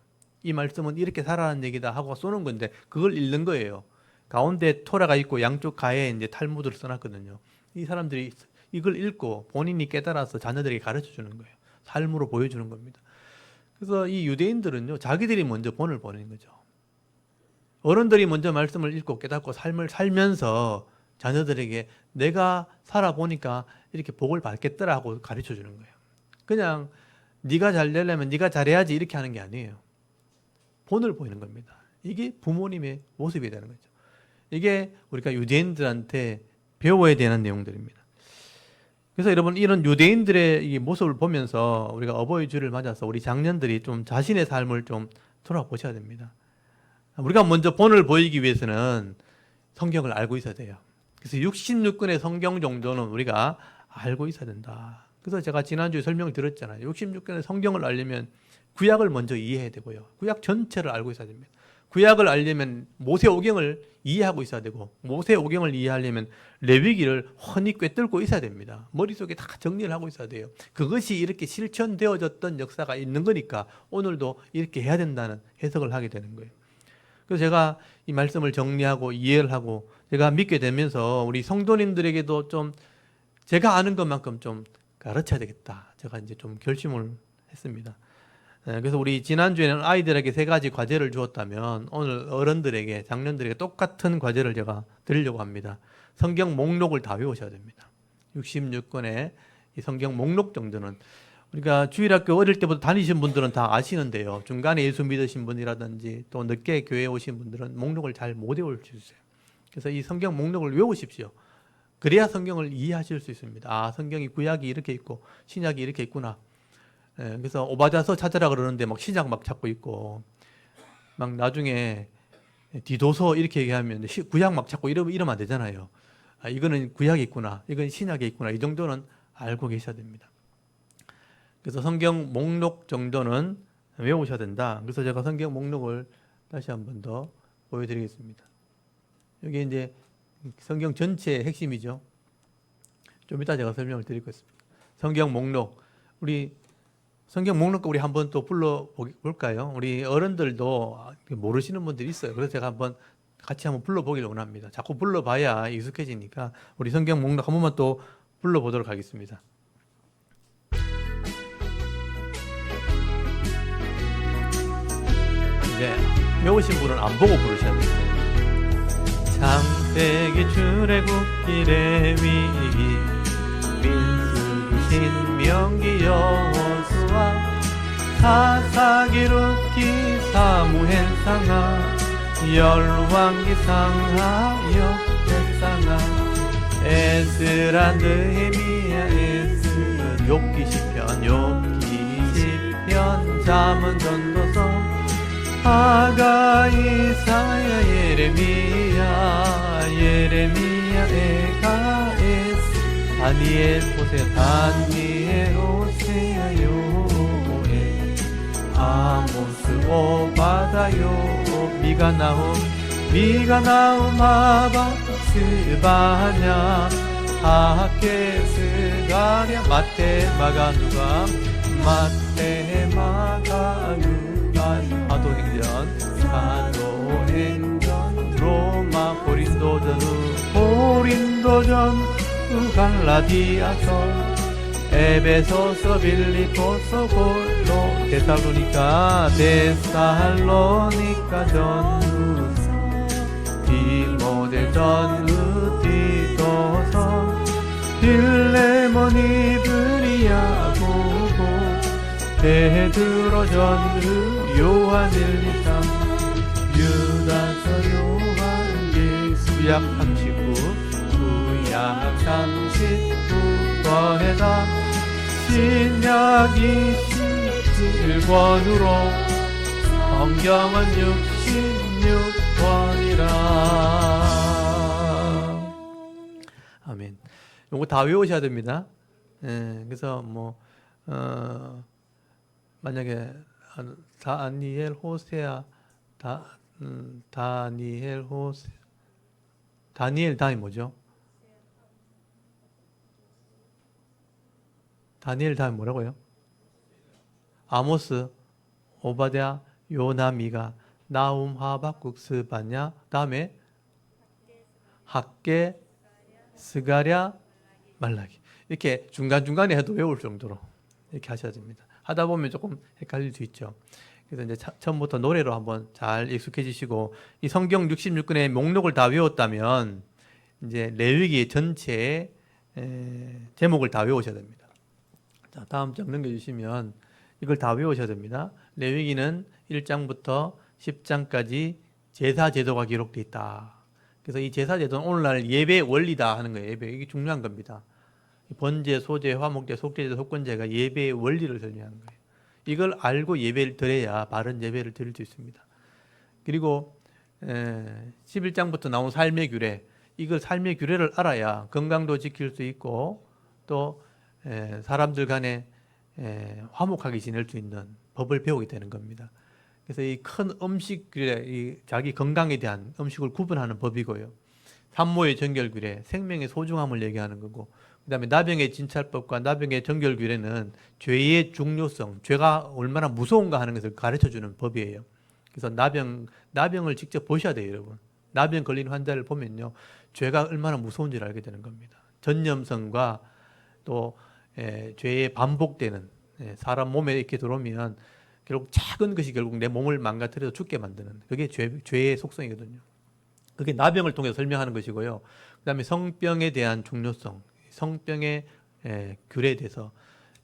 이 말씀은 이렇게 살아라는 얘기다 하고 쏘는 건데 그걸 읽는 거예요. 가운데 토라가 있고 양쪽 가에 이제 탈무드를 써놨거든요. 이 사람들이 이걸 읽고 본인이 깨달아서 자녀들에게 가르쳐 주는 거예요. 삶으로 보여주는 겁니다. 그래서 이 유대인들은요, 자기들이 먼저 본을 보내는 거죠. 어른들이 먼저 말씀을 읽고 깨닫고 삶을 살면서 자녀들에게 내가 살아보니까 이렇게 복을 받겠더라 하고 가르쳐 주는 거예요. 그냥 네가 잘 되려면 네가 잘해야지 이렇게 하는 게 아니에요. 본을 보이는 겁니다. 이게 부모님의 모습이 되는 거죠. 이게 우리가 유대인들한테 배워야 되는 내용들입니다. 그래서 여러분, 이런 유대인들의 이 모습을 보면서 우리가 어버이 주를 맞아서 우리 장년들이 좀 자신의 삶을 좀 돌아보셔야 됩니다. 우리가 먼저 본을 보이기 위해서는 성경을 알고 있어야 돼요. 그래서 66권의 성경 정도는 우리가 알고 있어야 된다. 그래서 제가 지난주에 설명을 드렸잖아요. 66권의 성경을 알려면 구약을 먼저 이해해야 되고요. 구약 전체를 알고 있어야 됩니다. 구약을 알려면 모세오경을 이해하고 있어야 되고, 모세오경을 이해하려면 레위기를 훤히 꿰뚫고 있어야 됩니다. 머릿속에 다 정리를 하고 있어야 돼요. 그것이 이렇게 실천되어졌던 역사가 있는 거니까 오늘도 이렇게 해야 된다는 해석을 하게 되는 거예요. 그래서 제가 이 말씀을 정리하고 이해를 하고 제가 믿게 되면서 우리 성도님들에게도 좀 제가 아는 것만큼 좀 가르쳐야 되겠다. 제가 이제 좀 결심을 했습니다. 그래서 우리 지난주에는 아이들에게 3가지 과제를 주었다면 오늘 어른들에게, 장년들에게 똑같은 과제를 제가 드리려고 합니다. 성경 목록을 다 외우셔야 됩니다. 66권의 이 성경 목록 정도는 우리가 주일학교 어릴 때부터 다니신 분들은 다 아시는데요. 중간에 예수 믿으신 분이라든지 또 늦게 교회에 오신 분들은 목록을 잘 못 외울 수 있어요. 그래서 이 성경 목록을 외우십시오. 그래야 성경을 이해하실 수 있습니다. 아, 성경이 구약이 이렇게 있고 신약이 이렇게 있구나. 그래서 오바자서 찾으라 그러는데 막 신약 막 찾고 있고, 막 나중에 디도서 이렇게 얘기하면 구약 막 찾고 이러면 안 되잖아요. 아, 이거는 구약이 있구나, 이건 신약이 있구나, 이 정도는 알고 계셔야 됩니다. 그래서 성경 목록 정도는 외우셔야 된다. 그래서 제가 성경 목록을 다시 한 번 더 보여드리겠습니다. 여기 이제 성경 전체의 핵심이죠. 좀 이따 제가 설명을 드릴 것입니다. 성경 목록, 우리 성경 목록 우리 한번 또 불러볼까요? 우리 어른들도 모르시는 분들이 있어요. 그래서 제가 한번 같이 한번 불러보기를 원합니다. 자꾸 불러봐야 익숙해지니까 우리 성경 목록 한 번만 또 불러보도록 하겠습니다. 이제 외우신 분은 안 보고 부르셔야 돼요. 창세기 출애굽기 레위기 민수기 신명기 여호수아 사사기 룻기 사무엘 상하 열왕기 상하 역대 상하 에스라 느헤미야 에스라 욥기 시편 잠언 전도서 아가 이사야 예레미야 에가 에스 다니엘 호세아 요엘 아모스 오바다 요 미가 나움 하박 스바냐 하게 스가랴 마테 마가 누가 사도행전 로마 고린도전 갈라디아서 에베소서 빌립보서 골로 데살로니가 전후서 디모데 전후 디도서 빌레몬 이브리야 보고 베드로 전후 요한 1,2,3 유다서 요한 구약 39권에다 신약 27권으로 성경은 66권이라. 아멘. 요거 다 외우셔야 됩니다. 그래서 만약에 다니엘 호세아 다니엘 호세 다니엘 다음이 뭐죠? 다니엘 다음이 뭐라고요? 아모스, 오바댜, 요나, 미가, 나움, 하박국, 스바냐, 다음에 학개, 스가랴, 말라기. 이렇게 중간중간에 해도 외울 정도로 이렇게 하셔야 됩니다. 하다 보면 조금 헷갈릴 수 있죠. 그래서 이제 처음부터 노래로 한번 잘 익숙해지시고, 이 성경 66권의 목록을 다 외웠다면 이제 레위기 전체의 제목을 다 외우셔야 됩니다. 자, 다음 장 넘겨주시면 이걸 다 외우셔야 됩니다. 레위기는 1장부터 10장까지 제사 제도가 기록되어 있다. 그래서 이 제사 제도는 오늘날 예배 원리다 하는 거예요. 예배, 이게 중요한 겁니다. 번제, 소제, 화목제, 속죄제, 속건제가 예배의 원리를 설명하는 거예요. 이걸 알고 예배를 드려야 바른 예배를 드릴 수 있습니다. 그리고 11장부터 나온 삶의 규례, 이걸 삶의 규례를 알아야 건강도 지킬 수 있고 또 사람들 간에 화목하게 지낼 수 있는 법을 배우게 되는 겁니다. 그래서 이 큰 음식 규례, 이 자기 건강에 대한 음식을 구분하는 법이고요. 산모의 정결 규례, 생명의 소중함을 얘기하는 거고, 그다음에 나병의 진찰법과 나병의 정결 규례는 죄의 중요성, 죄가 얼마나 무서운가 하는 것을 가르쳐주는 법이에요. 그래서 나병을 직접 보셔야 돼요, 여러분. 나병 걸린 환자를 보면요, 죄가 얼마나 무서운지를 알게 되는 겁니다. 전염성과 또 죄의 반복되는, 사람 몸에 이렇게 들어오면 결국 작은 것이 결국 내 몸을 망가뜨려서 죽게 만드는, 그게 죄의 속성이거든요. 그게 나병을 통해서 설명하는 것이고요. 그다음에 성병에 대한 중요성, 성병의 규례에 대해서,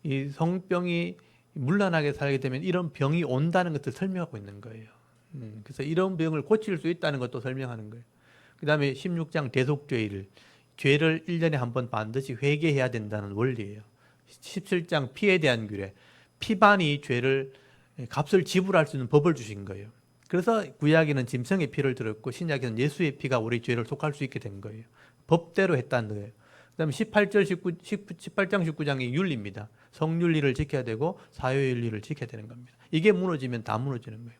이 성병이 문란하게 살게 되면 이런 병이 온다는 것을 설명하고 있는 거예요. 그래서 이런 병을 고칠 수 있다는 것도 설명하는 거예요. 그 다음에 16장 대속죄일, 죄를 1년에 한 번 반드시 회개해야 된다는 원리예요. 17장 피에 대한 규례, 피반이 죄를 값을 지불할 수 있는 법을 주신 거예요. 그래서 구약에는 짐승의 피를 들었고 신약에는 예수의 피가 우리 죄를 속할 수 있게 된 거예요. 법대로 했다는 거예요. 그 다음에 18장 19장이 윤리입니다. 성윤리를 지켜야 되고 사회윤리를 지켜야 되는 겁니다. 이게 무너지면 다 무너지는 거예요.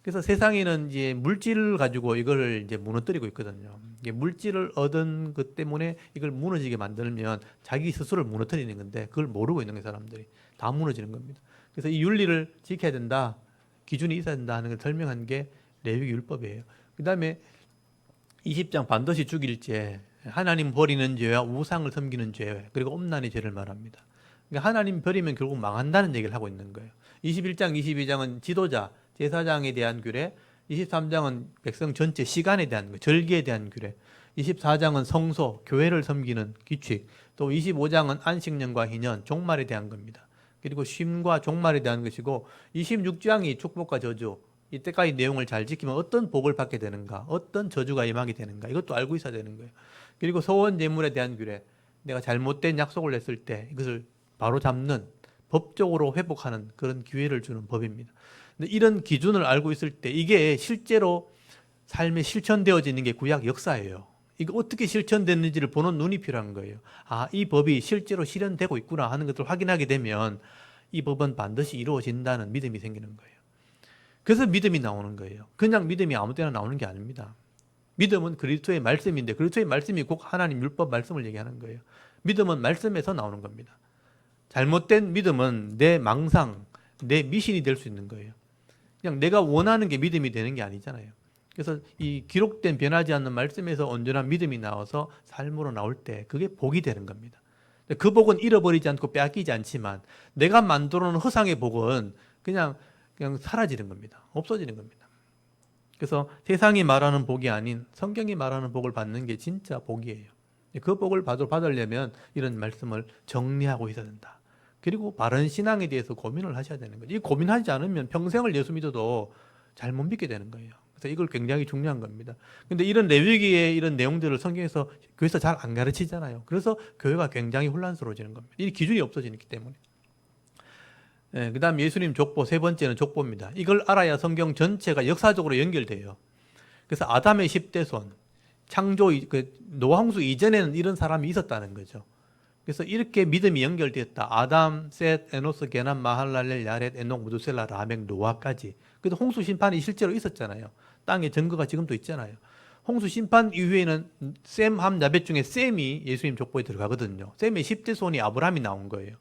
그래서 세상에는 이제 물질을 가지고 이걸 이제 무너뜨리고 있거든요. 이게 물질을 얻은 것 때문에 이걸 무너지게 만들면 자기 스스로를 무너뜨리는 건데 그걸 모르고 있는 거예요, 사람들이. 다 무너지는 겁니다. 그래서 이 윤리를 지켜야 된다, 기준이 있어야 된다 하는 걸 설명한 게 레위기 율법이에요. 그 다음에 20장 반드시 죽일 죄, 하나님 버리는 죄와 우상을 섬기는 죄, 그리고 음란의 죄를 말합니다. 그러니까 하나님 버리면 결국 망한다는 얘기를 하고 있는 거예요. 21장, 22장은 지도자, 제사장에 대한 규례, 23장은 백성 전체 시간에 대한 거, 절기에 대한 규례, 24장은 성소, 교회를 섬기는 규칙, 또 25장은 안식년과 희년, 종말에 대한 겁니다. 그리고 쉼과 종말에 대한 것이고 26장이 축복과 저주, 이때까지 내용을 잘 지키면 어떤 복을 받게 되는가, 어떤 저주가 임하게 되는가, 이것도 알고 있어야 되는 거예요. 그리고 소원 제물에 대한 규례, 내가 잘못된 약속을 했을 때 이것을 바로 잡는, 법적으로 회복하는 그런 기회를 주는 법입니다. 근데 이런 기준을 알고 있을 때 이게 실제로 삶에 실천되어지는 게 구약 역사예요. 이거 어떻게 실천됐는지를 보는 눈이 필요한 거예요. 아, 이 법이 실제로 실현되고 있구나 하는 것을 확인하게 되면 이 법은 반드시 이루어진다는 믿음이 생기는 거예요. 그래서 믿음이 나오는 거예요. 그냥 믿음이 아무 때나 나오는 게 아닙니다. 믿음은 그리스도의 말씀인데 그리스도의 말씀이 꼭 하나님 율법 말씀을 얘기하는 거예요. 믿음은 말씀에서 나오는 겁니다. 잘못된 믿음은 내 망상, 내 미신이 될 수 있는 거예요. 그냥 내가 원하는 게 믿음이 되는 게 아니잖아요. 그래서 이 기록된 변하지 않는 말씀에서 온전한 믿음이 나와서 삶으로 나올 때 그게 복이 되는 겁니다. 그 복은 잃어버리지 않고 빼앗기지 않지만 내가 만들어 놓은 허상의 복은 그냥 사라지는 겁니다. 없어지는 겁니다. 그래서 세상이 말하는 복이 아닌 성경이 말하는 복을 받는 게 진짜 복이에요. 그 복을 받으려면 이런 말씀을 정리하고 있어야 된다. 그리고 바른 신앙에 대해서 고민을 하셔야 되는 거죠. 이 고민하지 않으면 평생을 예수 믿어도 잘 못 믿게 되는 거예요. 그래서 이걸 굉장히 중요한 겁니다. 근데 이런 레위기의 이런 내용들을 성경에서 교회에서 잘 안 가르치잖아요. 그래서 교회가 굉장히 혼란스러워지는 겁니다. 이 기준이 없어지기 때문에. 네, 그 다음 예수님 족보, 세 번째는 족보입니다. 이걸 알아야 성경 전체가 역사적으로 연결돼요. 그래서 아담의 10대 손, 창조, 노아 홍수 이전에는 이런 사람이 있었다는 거죠. 그래서 이렇게 믿음이 연결되었다. 아담, 셋, 에노스, 게남, 마할랄렐, 야렛, 에녹, 무두셀라, 라멕, 노아까지. 그래서 홍수 심판이 실제로 있었잖아요. 땅에 증거가 지금도 있잖아요. 홍수 심판 이후에는 셈, 함, 야벳 중에 셈이 예수님 족보에 들어가거든요. 셈의 10대 손이 아브라함이 나온 거예요.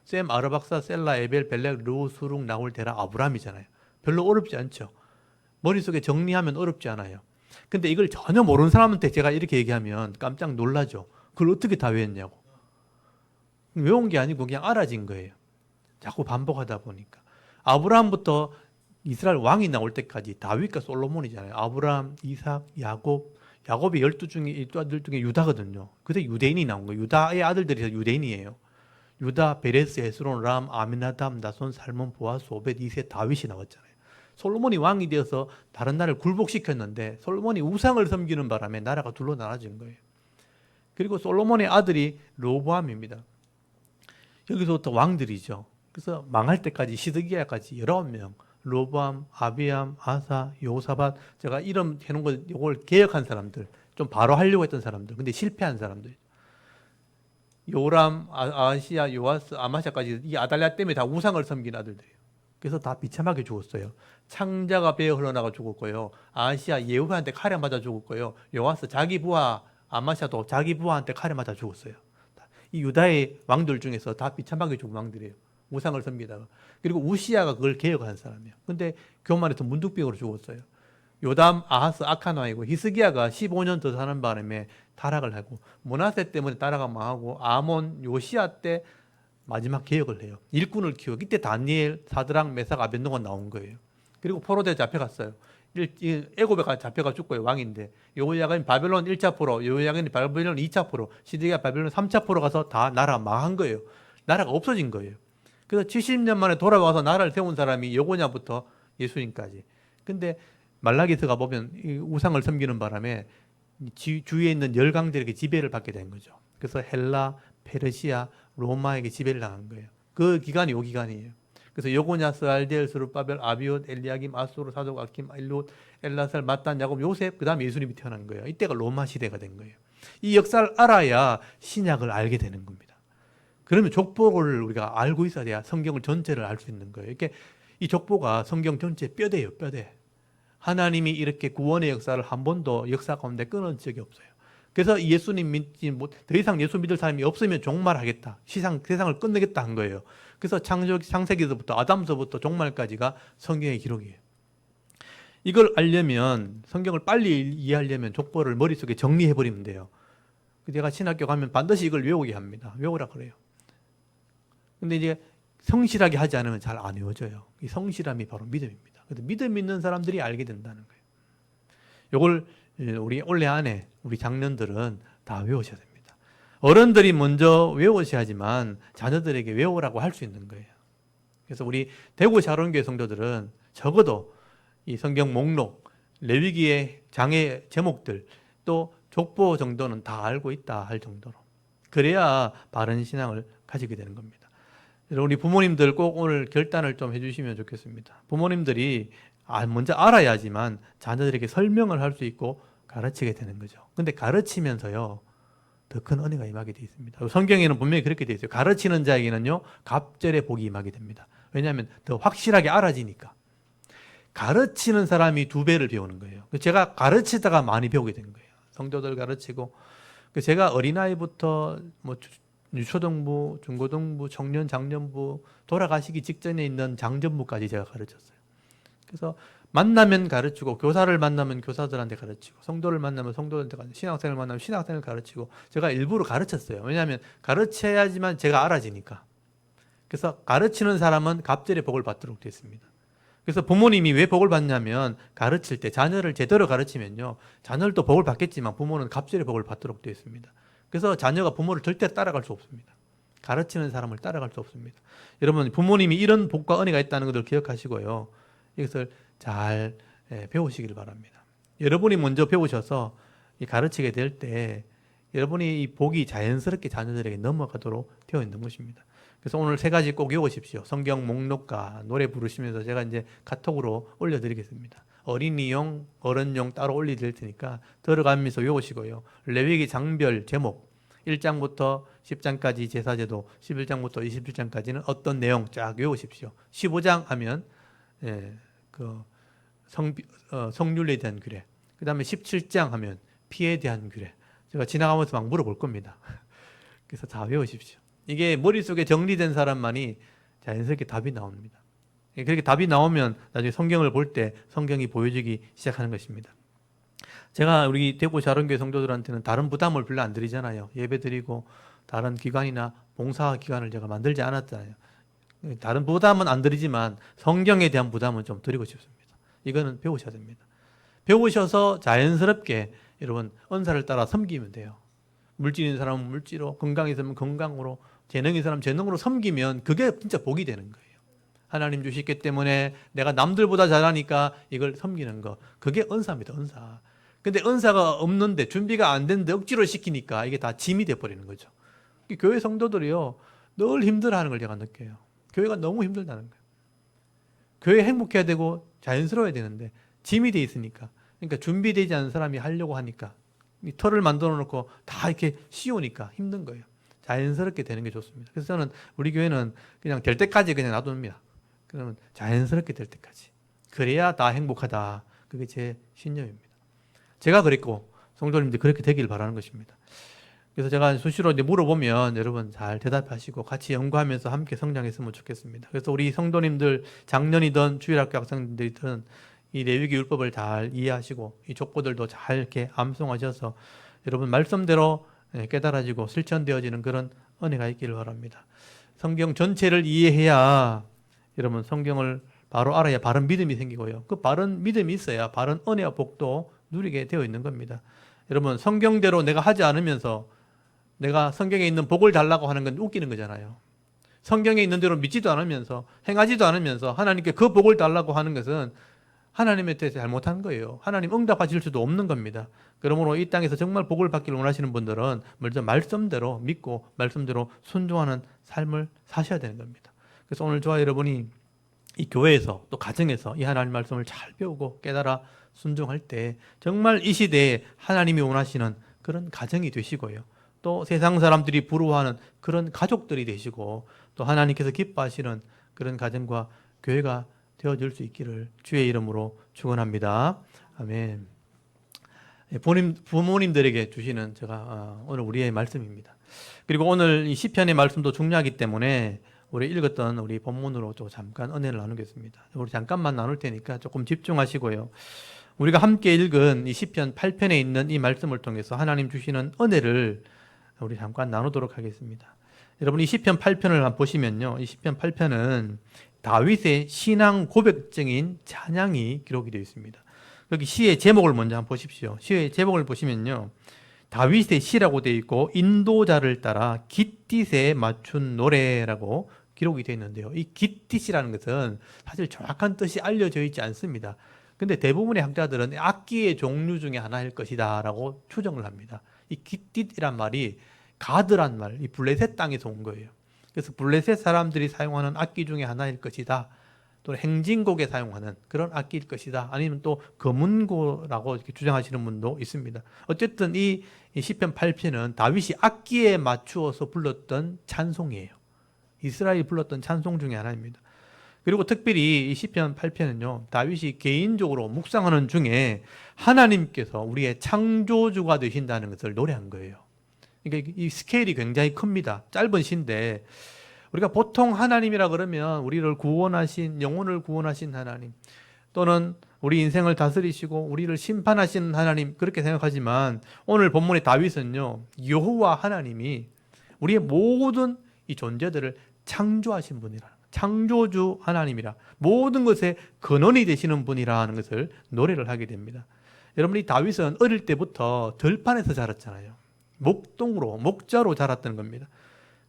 셈, 아르박사, 셀라, 에벨, 벨렉, 르우, 수룩, 나홀, 데라, 아브라함이잖아요. 별로 어렵지 않죠. 머릿속에 정리하면 어렵지 않아요. 근데 이걸 전혀 모르는 사람한테 제가 이렇게 얘기하면 깜짝 놀라죠. 그걸 어떻게 다 외웠냐고. 외운 게 아니고 그냥 알아진 거예요. 자꾸 반복하다 보니까. 아브라함부터 이스라엘 왕이 나올 때까지 다윗과 솔로몬이잖아요. 아브라함, 이삭, 야곱. 야곱이 12아들 중에 유다거든요. 그래서 유대인이 나온 거예요. 유다의 아들들이 유대인이에요. 유다, 베레스, 에스론, 람, 아미나답, 나손, 살몬, 보아스, 오벳, 이세, 다윗이 나왔잖아요. 솔로몬이 왕이 되어서 다른 나라를 굴복시켰는데 솔로몬이 우상을 섬기는 바람에 나라가 둘로 나눠진 거예요. 그리고 솔로몬의 아들이 르호보암입니다. 여기서부터 왕들이죠. 그래서 망할 때까지 시드기야까지 19명, 르호보암, 아비암, 아사, 요사밧, 제가 이름 해놓은 거 이걸 개혁한 사람들, 좀 바로 하려고 했던 사람들, 근데 실패한 사람들. 요람, 아시아, 요아스, 아마샤까지 이 아달랴 때문에 다 우상을 섬긴 아들들이에요. 그래서 다 비참하게 죽었어요. 창자가 배에 흘러나가 죽었고요. 아시아 예후한테 칼에 맞아 죽었고요. 요아스 자기 부하 아마샤도 자기 부하한테 칼에 맞아 죽었어요. 이 유다의 왕들 중에서 다 비참하게 죽은 왕들이에요. 우상을 섬기다가. 그리고 우시아가 그걸 개혁한 사람이에요. 근데 교만해서 문둥병으로 죽었어요. 요담, 아하스, 악한 왕이고 히스기야가 15년 더 사는 바람에 타락을 하고 므낫세 때문에 나라가 망하고 아몬, 요시아 때 마지막 개혁을 해요. 일꾼을 키우고 이때 다니엘, 사드락, 메삭, 아벤노가 나온 거예요. 그리고 포로대에 잡혀갔어요. 애굽에 잡혀가 죽고요. 왕인데 여호야긴 바벨론 1차 포로, 여호야긴 바벨론 2차 포로, 시드기야 바벨론 3차 포로 가서 다 나라 망한 거예요. 나라가 없어진 거예요. 그래서 70년 만에 돌아와서 나라를 세운 사람이 여고냐부터 예수님까지. 근데 말라기서가 보면 우상을 섬기는 바람에 주위에 있는 열강들에게 지배를 받게 된 거죠. 그래서 헬라, 페르시아, 로마에게 지배를 당한 거예요. 그 기간이 요 기간이에요. 그래서 여고냐스, 알디엘, 스룹바벨, 아비옷, 엘리야김, 아수르, 사독, 아킴, 일롯, 엘라살, 마탄, 야곱, 요셉, 그 다음에 예수님이 태어난 거예요. 이때가 로마 시대가 된 거예요. 이 역사를 알아야 신약을 알게 되는 겁니다. 그러면 족보를 우리가 알고 있어야 돼야 성경을 전체를 알 수 있는 거예요. 이렇게 이 족보가 성경 전체 뼈대예요, 뼈대. 하나님이 이렇게 구원의 역사를 한 번도 역사 가운데 끊은 적이 없어요. 그래서 예수님 믿지 못, 더 이상 예수 믿을 사람이 없으면 종말하겠다. 세상을 끝내겠다 한 거예요. 그래서 창세기서부터 아담서부터 종말까지가 성경의 기록이에요. 이걸 알려면 성경을 빨리 이해하려면 족보를 머릿속에 정리해 버리면 돼요. 제가 신학교 가면 반드시 이걸 외우게 합니다. 외우라 그래요. 근데 이제 성실하게 하지 않으면 잘 안 외워져요. 이 성실함이 바로 믿음입니다. 그래서 믿음 있는 사람들이 알게 된다는 거예요. 이걸 우리 올해 안에 우리 장년들은 다 외우셔야 됩니다. 어른들이 먼저 외우셔야지만 자녀들에게 외우라고 할 수 있는 거예요. 그래서 우리 대구 샤론교회 성도들은 적어도 이 성경 목록, 레위기의 장의 제목들, 또 족보 정도는 다 알고 있다 할 정도로, 그래야 바른 신앙을 가지게 되는 겁니다. 우리 부모님들 꼭 오늘 결단을 좀 해주시면 좋겠습니다. 부모님들이 먼저 알아야지만 자녀들에게 설명을 할 수 있고 가르치게 되는 거죠. 근데 가르치면서요, 더 큰 은혜가 임하게 되어 있습니다. 성경에는 분명히 그렇게 되어 있어요. 가르치는 자에게는요, 갑절의 복이 임하게 됩니다. 왜냐하면 더 확실하게 알아지니까. 가르치는 사람이 2배를 배우는 거예요. 제가 가르치다가 많이 배우게 된 거예요. 성도들 가르치고. 제가 어린아이부터 뭐 유초등부, 중고등부, 청년, 장년부, 돌아가시기 직전에 있는 장전부까지 제가 가르쳤어요. 그래서 만나면 가르치고, 교사를 만나면 교사들한테 가르치고, 성도를 만나면 성도들한테 가르치고, 신학생을 만나면 신학생을 가르치고, 제가 일부러 가르쳤어요. 왜냐하면 가르쳐야지만 제가 알아지니까. 그래서 가르치는 사람은 갑절의 복을 받도록 되어 있습니다. 그래서 부모님이 왜 복을 받냐면, 가르칠 때 자녀를 제대로 가르치면요, 자녀들도 복을 받겠지만 부모는 갑절의 복을 받도록 되어 있습니다. 그래서 자녀가 부모를 절대 따라갈 수 없습니다. 가르치는 사람을 따라갈 수 없습니다. 여러분, 부모님이 이런 복과 은혜가 있다는 것을 기억하시고요, 이것을 잘 배우시길 바랍니다. 여러분이 먼저 배우셔서 가르치게 될 때 여러분이 이 복이 자연스럽게 자녀들에게 넘어가도록 되어 있는 것입니다. 그래서 오늘 3가지 꼭 외우십시오. 성경 목록과 노래 부르시면서 제가 이제 카톡으로 올려드리겠습니다. 어린이용, 어른용 따로 올려드릴 테니까 들어가면서 외우시고요. 레위기 장별 제목 1장부터 10장까지 제사제도, 11장부터 27장까지는 어떤 내용 쫙 외우십시오. 15장 하면 성률에 대한 규례, 그 다음에 17장 하면 피에 대한 규례. 제가 지나가면서 막 물어볼 겁니다. 그래서 다 외우십시오. 이게 머릿속에 정리된 사람만이 자연스럽게 답이 나옵니다. 그렇게 답이 나오면 나중에 성경을 볼 때 성경이 보여지기 시작하는 것입니다. 제가 우리 대구 샤론교회 성도들한테는 다른 부담을 별로 안 드리잖아요. 예배 드리고 다른 기관이나 봉사 기관을 제가 만들지 않았잖아요. 다른 부담은 안 드리지만 성경에 대한 부담은 좀 드리고 싶습니다. 이거는 배우셔야 됩니다. 배우셔서 자연스럽게 여러분 은사를 따라 섬기면 돼요. 물질인 사람은 물질로, 건강이 있으면 건강으로, 재능인 사람은 재능으로 섬기면 그게 진짜 복이 되는 거예요. 하나님 주시기 때문에 내가 남들보다 잘하니까 이걸 섬기는 거, 그게 은사입니다. 은사. 근데 은사가 없는데, 준비가 안 됐는데 억지로 시키니까 이게 다 짐이 돼버리는 거죠. 교회 성도들이요, 늘 힘들어하는 걸 제가 느껴요. 교회가 너무 힘들다는 거예요. 교회 행복해야 되고 자연스러워야 되는데 짐이 돼 있으니까, 그러니까 준비되지 않은 사람이 하려고 하니까 이 틀을 만들어 놓고 다 이렇게 씌우니까 힘든 거예요. 자연스럽게 되는 게 좋습니다. 그래서 저는 우리 교회는 그냥 될 때까지 그냥 놔둡니다. 그러면 자연스럽게 될 때까지. 그래야 다 행복하다. 그게 제 신념입니다. 제가 그랬고 성도님들 그렇게 되길 바라는 것입니다. 그래서 제가 수시로 이제 물어보면 여러분 잘 대답하시고 같이 연구하면서 함께 성장했으면 좋겠습니다. 그래서 우리 성도님들, 작년이든 주일학교 학생들이든 이 레위기 율법을 잘 이해하시고 이 족보들도 잘 이렇게 암송하셔서 여러분 말씀대로 깨달아지고 실천되어지는 그런 은혜가 있기를 바랍니다. 성경 전체를 이해해야 여러분 성경을 바로 알아야 바른 믿음이 생기고요. 그 바른 믿음이 있어야 바른 은혜와 복도 누리게 되어 있는 겁니다. 여러분 성경대로 내가 하지 않으면서 내가 성경에 있는 복을 달라고 하는 건 웃기는 거잖아요. 성경에 있는 대로 믿지도 않으면서 행하지도 않으면서 하나님께 그 복을 달라고 하는 것은 하나님에 대해서 잘못한 거예요. 하나님 응답하실 수도 없는 겁니다. 그러므로 이 땅에서 정말 복을 받기를 원하시는 분들은 먼저 말씀대로 믿고 말씀대로 순종하는 삶을 사셔야 되는 겁니다. 그래서 오늘 저와 여러분이 이 교회에서 또 가정에서 이 하나님 말씀을 잘 배우고 깨달아 순종할 때 정말 이 시대에 하나님이 원하시는 그런 가정이 되시고요. 또 세상 사람들이 부러워하는 그런 가족들이 되시고 또 하나님께서 기뻐하시는 그런 가정과 교회가 되어질 수 있기를 주의 이름으로 축원합니다. 아멘. 부모님들에게 주시는 제가 오늘 우리의 말씀입니다. 그리고 오늘 이 시편의 말씀도 중요하기 때문에 우리 읽었던 우리 본문으로 또 잠깐 은혜를 나누겠습니다. 우리 잠깐만 나눌 테니까 조금 집중하시고요. 우리가 함께 읽은 이 시편 8편에 있는 이 말씀을 통해서 하나님 주시는 은혜를 우리 잠깐 나누도록 하겠습니다. 여러분 이 시편 8편을 한번 보시면요. 이 시편 8편은 다윗의 신앙 고백적인 찬양이 기록이 되어 있습니다. 여기 시의 제목을 먼저 한번 보십시오. 시의 제목을 보시면요. 다윗의 시라고 되어 있고 인도자를 따라 깃딧에 맞춘 노래라고 기록이 되어 있는데요. 이 깃딧이라는 것은 사실 정확한 뜻이 알려져 있지 않습니다. 근데 대부분의 학자들은 악기의 종류 중에 하나일 것이다 라고 추정을 합니다. 이 깃딧이란 말이 가드란 말, 이 블레셋 땅에서 온 거예요. 그래서 블레셋 사람들이 사용하는 악기 중에 하나일 것이다. 또 행진곡에 사용하는 그런 악기일 것이다. 아니면 또 거문고라고 이렇게 주장하시는 분도 있습니다. 어쨌든 이 시편 8편은 다윗이 악기에 맞추어서 불렀던 찬송이에요. 이스라엘이 불렀던 찬송 중에 하나입니다. 그리고 특별히 이 시편 8편은요. 다윗이 개인적으로 묵상하는 중에 하나님께서 우리의 창조주가 되신다는 것을 노래한 거예요. 그러니까 이 스케일이 굉장히 큽니다. 짧은 시인데 우리가 보통 하나님이라 그러면 우리를 구원하신, 영혼을 구원하신 하나님, 또는 우리 인생을 다스리시고 우리를 심판하시는 하나님, 그렇게 생각하지만 오늘 본문의 다윗은요, 여호와 하나님이 우리의 모든 이 존재들을 창조하신 분이라, 창조주 하나님이라, 모든 것의 근원이 되시는 분이라는 것을 노래를 하게 됩니다. 여러분, 이 다윗은 어릴 때부터 들판에서 자랐잖아요. 목동으로, 목자로 자랐던 겁니다.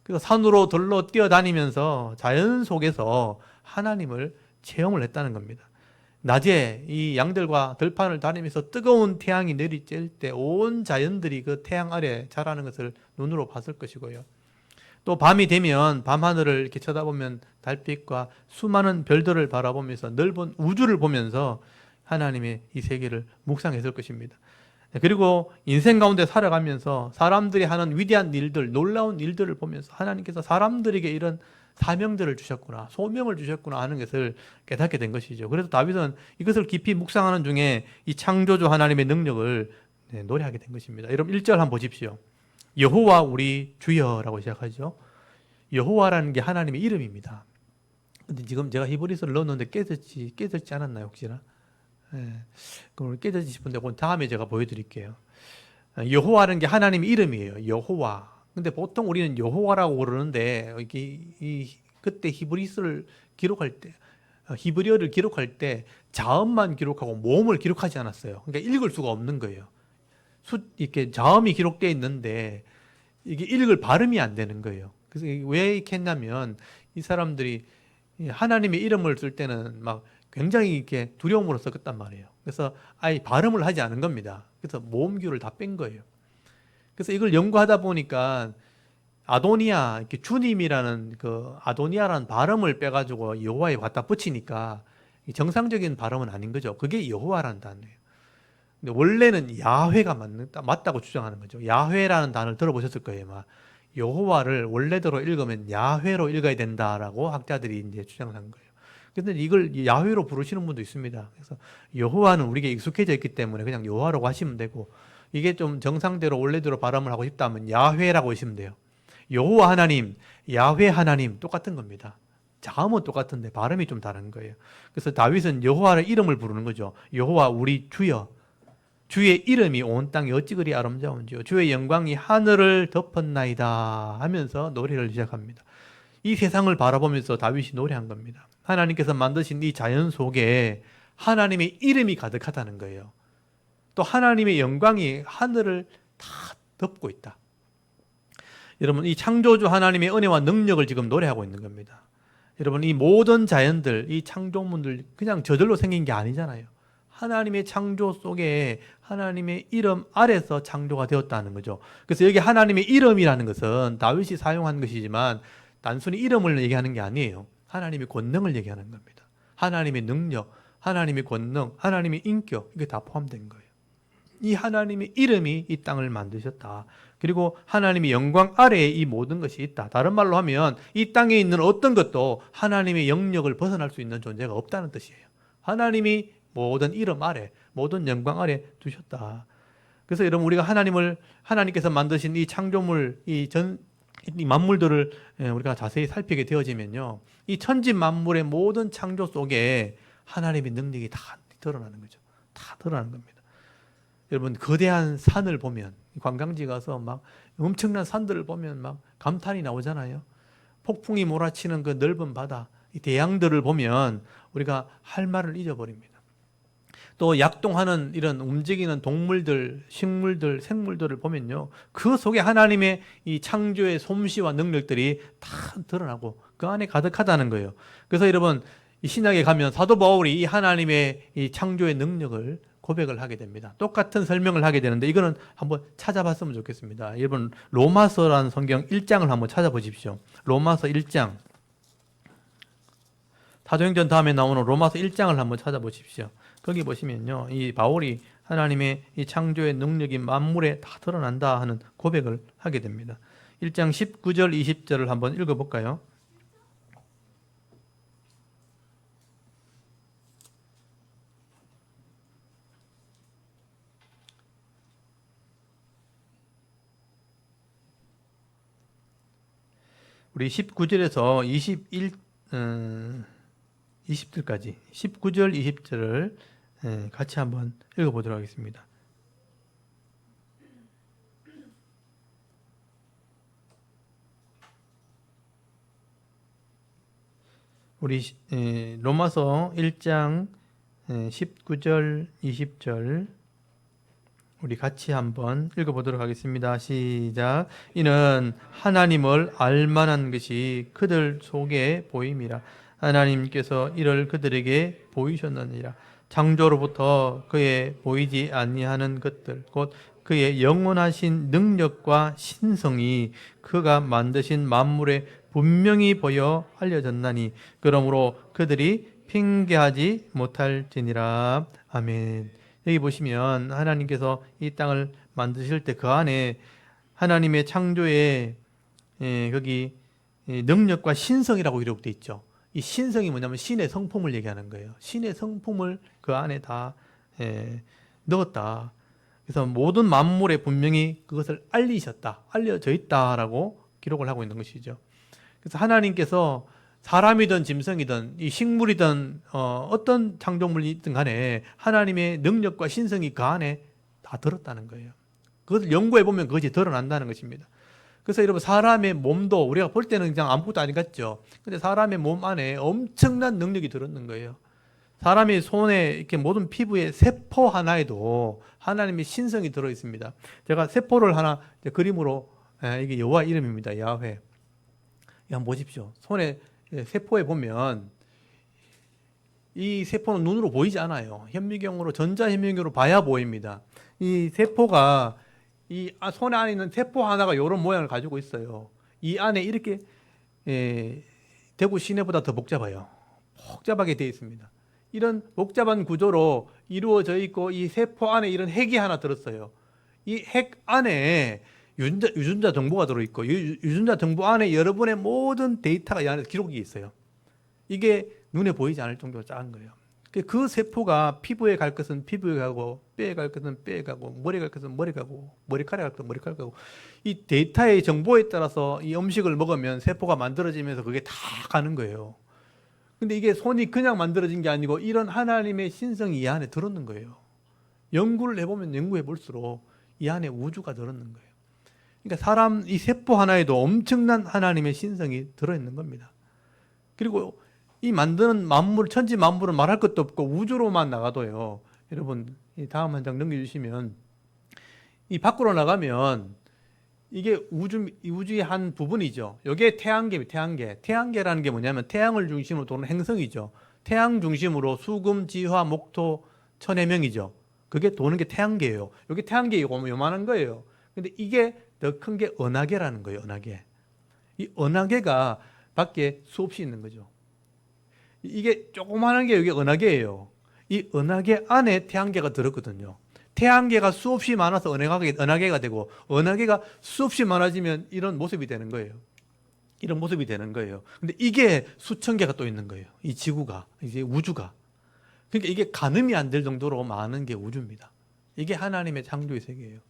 그래서 산으로 들로 뛰어다니면서 자연 속에서 하나님을 체험을 했다는 겁니다. 낮에 이 양들과 들판을 다니면서 뜨거운 태양이 내리쬐을 때 온 자연들이 그 태양 아래 자라는 것을 눈으로 봤을 것이고요. 또 밤이 되면 밤하늘을 이렇게 쳐다보면 달빛과 수많은 별들을 바라보면서 넓은 우주를 보면서 하나님의 이 세계를 묵상했을 것입니다. 그리고 인생 가운데 살아가면서 사람들이 하는 위대한 일들, 놀라운 일들을 보면서 하나님께서 사람들에게 이런 사명들을 주셨구나, 소명을 주셨구나 하는 것을 깨닫게 된 것이죠. 그래서 다윗은 이것을 깊이 묵상하는 중에 이 창조주 하나님의 능력을 노래하게 된 것입니다. 여러분 1절 한번 보십시오. 여호와 우리 주여라고 시작하죠. 여호와라는 게 하나님의 이름입니다. 근데 지금 제가 히브리서를 넣었는데 깨졌지 않았나요, 혹시나? 그럼 깨졌지 싶은데 그건 다음에 제가 보여드릴게요. 여호와라는 게 하나님의 이름이에요. 여호와. 근데 보통 우리는 여호와라고 그러는데 그때 히브리서를 기록할 때, 히브리어를 기록할 때 자음만 기록하고 모음을 기록하지 않았어요. 그러니까 읽을 수가 없는 거예요. 이렇게 자음이 기록되어 있는데 이게 읽을 발음이 안 되는 거예요. 그래서 왜 이렇게 했냐면 이 사람들이 하나님의 이름을 쓸 때는 막 굉장히 이렇게 두려움으로 썼단 말이에요. 그래서 아예 발음을 하지 않은 겁니다. 그래서 모음규를 다 뺀 거예요. 그래서 이걸 연구하다 보니까 아도니아, 이렇게 주님이라는 그 아도니아라는 발음을 빼가지고 여호와에 갖다 붙이니까 정상적인 발음은 아닌 거죠. 그게 여호와라는 단어예요. 근데 원래는 야훼가 맞다고 주장하는 거죠. 야훼라는 단어를 들어보셨을 거예요. 막 여호와를 원래대로 읽으면 야훼로 읽어야 된다라고 학자들이 이제 주장한 거예요. 근데 이걸 야훼로 부르시는 분도 있습니다. 그래서 여호와는 우리에게 익숙해져 있기 때문에 그냥 여호와라고 하시면 되고, 이게 좀 정상대로 원래대로 발음을 하고 싶다면 야훼라고 하시면 돼요. 여호와 하나님, 야훼 하나님 똑같은 겁니다. 자음은 똑같은데 발음이 좀 다른 거예요. 그래서 다윗은 여호와의 이름을 부르는 거죠. 여호와 우리 주여, 주의 이름이 온 땅에 어찌 그리 아름다운지요, 주의 영광이 하늘을 덮었나이다 하면서 노래를 시작합니다. 이 세상을 바라보면서 다윗이 노래한 겁니다. 하나님께서 만드신 이 자연 속에 하나님의 이름이 가득하다는 거예요. 또 하나님의 영광이 하늘을 다 덮고 있다. 여러분, 이 창조주 하나님의 은혜와 능력을 지금 노래하고 있는 겁니다. 여러분, 이 모든 자연들, 이 창조물들 그냥 저절로 생긴 게 아니잖아요. 하나님의 창조 속에 하나님의 이름 아래서 창조가 되었다는 거죠. 그래서 여기 하나님의 이름이라는 것은 다윗이 사용한 것이지만 단순히 이름을 얘기하는 게 아니에요. 하나님의 권능을 얘기하는 겁니다. 하나님의 능력, 하나님의 권능, 하나님의 인격, 이게 다 포함된 거예요. 이 하나님의 이름이 이 땅을 만드셨다. 그리고 하나님의 영광 아래에 이 모든 것이 있다. 다른 말로 하면 이 땅에 있는 어떤 것도 하나님의 영역을 벗어날 수 있는 존재가 없다는 뜻이에요. 하나님이 모든 이름 아래, 모든 영광 아래 두셨다. 그래서 여러분, 우리가 하나님께서 만드신 이 창조물, 이 만물들을 우리가 자세히 살피게 되어지면요, 이 천지 만물의 모든 창조 속에 하나님의 능력이 다 드러나는 거죠. 다 드러나는 겁니다. 여러분, 거대한 산을 보면, 관광지 가서 막 엄청난 산들을 보면 막 감탄이 나오잖아요. 폭풍이 몰아치는 그 넓은 바다, 이 대양들을 보면 우리가 할 말을 잊어버립니다. 또 약동하는 이런 움직이는 동물들, 식물들, 생물들을 보면요, 그 속에 하나님의 이 창조의 솜씨와 능력들이 다 드러나고 그 안에 가득하다는 거예요. 그래서 여러분, 이 신약에 가면 사도 바울이 이 하나님의 이 창조의 능력을 고백을 하게 됩니다. 똑같은 설명을 하게 되는데 이거는 한번 찾아봤으면 좋겠습니다. 여러분, 로마서라는 성경 1장을 한번 찾아보십시오. 로마서 1장. 사도행전 다음에 나오는 로마서 1장을 한번 찾아보십시오. 거기 보시면요, 이 바울이 하나님의 이 창조의 능력이 만물에 다 드러난다 하는 고백을 하게 됩니다. 1장 19절 20절을 한번 읽어볼까요? 우리 19절에서 20절까지 19절 20절을 같이 한번 읽어보도록 하겠습니다. 우리 로마서 1장 19절 20절 우리 같이 한번 읽어보도록 하겠습니다. 시작. 이는 하나님을 알만한 것이 그들 속에 보임이라. 하나님께서 이를 그들에게 보이셨느니라. 창조로부터 그의 보이지 아니하는 것들 곧 그의 영원하신 능력과 신성이 그가 만드신 만물에 분명히 보여 알려졌나니 그러므로 그들이 핑계하지 못할지니라. 아멘. 여기 보시면 하나님께서 이 땅을 만드실 때 그 안에 하나님의 창조의 거기 능력과 신성이라고 기록되어 있죠. 이 신성이 뭐냐면 신의 성품을 얘기하는 거예요. 신의 성품을 그 안에 다 넣었다. 그래서 모든 만물에 분명히 그것을 알리셨다, 알려져 있다라고 기록을 하고 있는 것이죠. 그래서 하나님께서 사람이든 짐승이든 이 식물이든 어떤 창조물이든 간에 하나님의 능력과 신성이 그 안에 다 들었다는 거예요. 그것을 연구해 보면 그것이 드러난다는 것입니다. 그래서 여러분, 사람의 몸도 우리가 볼 때는 그냥 아무것도 아닌 것 같죠. 근데 사람의 몸 안에 엄청난 능력이 들었는 거예요. 사람의 손에 이렇게 모든 피부에 세포 하나에도 하나님의 신성이 들어 있습니다. 제가 세포를 하나 그림으로, 이게 여호와 이름입니다. 야훼. 한번 보십시오. 손에 세포에 보면 이 세포는 눈으로 보이지 않아요. 현미경으로, 전자현미경으로 봐야 보입니다. 이 세포가 이 손 안에 있는 세포 하나가 이런 모양을 가지고 있어요. 이 안에 이렇게 대구 시내보다 더 복잡해요. 복잡하게 되어 있습니다. 이런 복잡한 구조로 이루어져 있고 이 세포 안에 이런 핵이 하나 들었어요. 이 핵 안에 유전자 정보가 들어있고 유전자 정보 안에 여러분의 모든 데이터가 이 안에 기록이 있어요. 이게 눈에 보이지 않을 정도로 작은 거예요. 그 세포가 피부에 갈 것은 피부에 가고, 뼈에 갈 것은 뼈에 가고, 머리에 갈 것은 머리 가고, 머리카락에 갈 것은 머리카락 가고, 이 데이터의 정보에 따라서 이 음식을 먹으면 세포가 만들어지면서 그게 다 가는 거예요. 근데 이게 손이 그냥 만들어진 게 아니고 이런 하나님의 신성이 이 안에 들었는 거예요. 연구를 해보면 연구해 볼수록 이 안에 우주가 들었는 거예요. 그러니까 사람 이 세포 하나에도 엄청난 하나님의 신성이 들어있는 겁니다. 그리고 이 만드는 만물, 천지 만물은 말할 것도 없고 우주로만 나가도요. 여러분, 이 다음 한 장 넘겨주시면 이 밖으로 나가면 이게 우주의 한 부분이죠. 이게 태양계입니다. 태양계. 태양계라는 게 뭐냐면 태양을 중심으로 도는 행성이죠. 태양 중심으로 수금, 지화, 목토, 천해명이죠. 그게 도는 게 태양계예요. 이게 태양계이고 요만한 거예요. 근데 이게 더 큰 게 은하계라는 거예요. 은하계. 이 은하계가 밖에 수없이 있는 거죠. 이게 조그마한 게 여기 은하계예요. 이 은하계 안에 태양계가 들었거든요. 태양계가 수없이 많아서 은하계가 되고, 은하계가 수없이 많아지면 이런 모습이 되는 거예요. 이런 모습이 되는 거예요. 근데 이게 수천 개가 또 있는 거예요. 이 지구가, 이제 우주가. 그러니까 이게 가늠이 안 될 정도로 많은 게 우주입니다. 이게 하나님의 창조의 세계예요.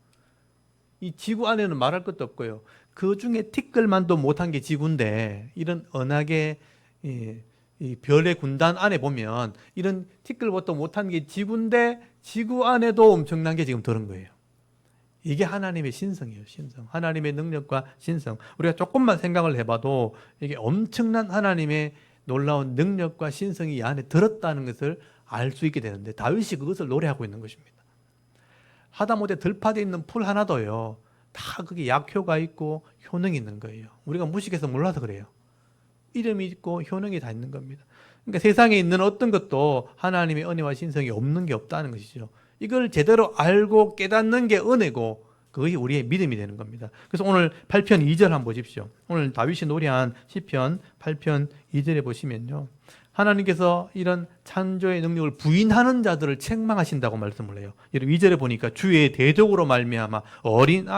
이 지구 안에는 말할 것도 없고요. 그 중에 티끌만도 못한 게 지구인데, 이런 언하계 이 별의 군단 안에 보면 이런 티끌부터 못한 게 지구인데 지구 안에도 엄청난 게 지금 들은 거예요. 이게 하나님의 신성이에요. 신성. 하나님의 능력과 신성. 우리가 조금만 생각을 해봐도 이게 엄청난 하나님의 놀라운 능력과 신성이 이 안에 들었다는 것을 알 수 있게 되는데, 다윗이 그것을 노래하고 있는 것입니다. 하다못해 들판에 있는 풀 하나도요, 다 그게 약효가 있고 효능이 있는 거예요. 우리가 무식해서 몰라서 그래요. 이름이 있고 효능이 다 있는 겁니다. 그러니까 세상에 있는 어떤 것도 하나님의 은혜와 신성이 없는 게 없다는 것이죠. 이걸 제대로 알고 깨닫는 게 은혜고, 그것이 우리의 믿음이 되는 겁니다. 그래서 오늘 8편 2절 한번 보십시오. 오늘 다윗이 노래한 시편 8편 2절에 보시면요, 하나님께서 이런 창조의 능력을 부인하는 자들을 책망하신다고 말씀을 해요. 여러분 2절에 보니까 주의 대적으로 말미암아 어린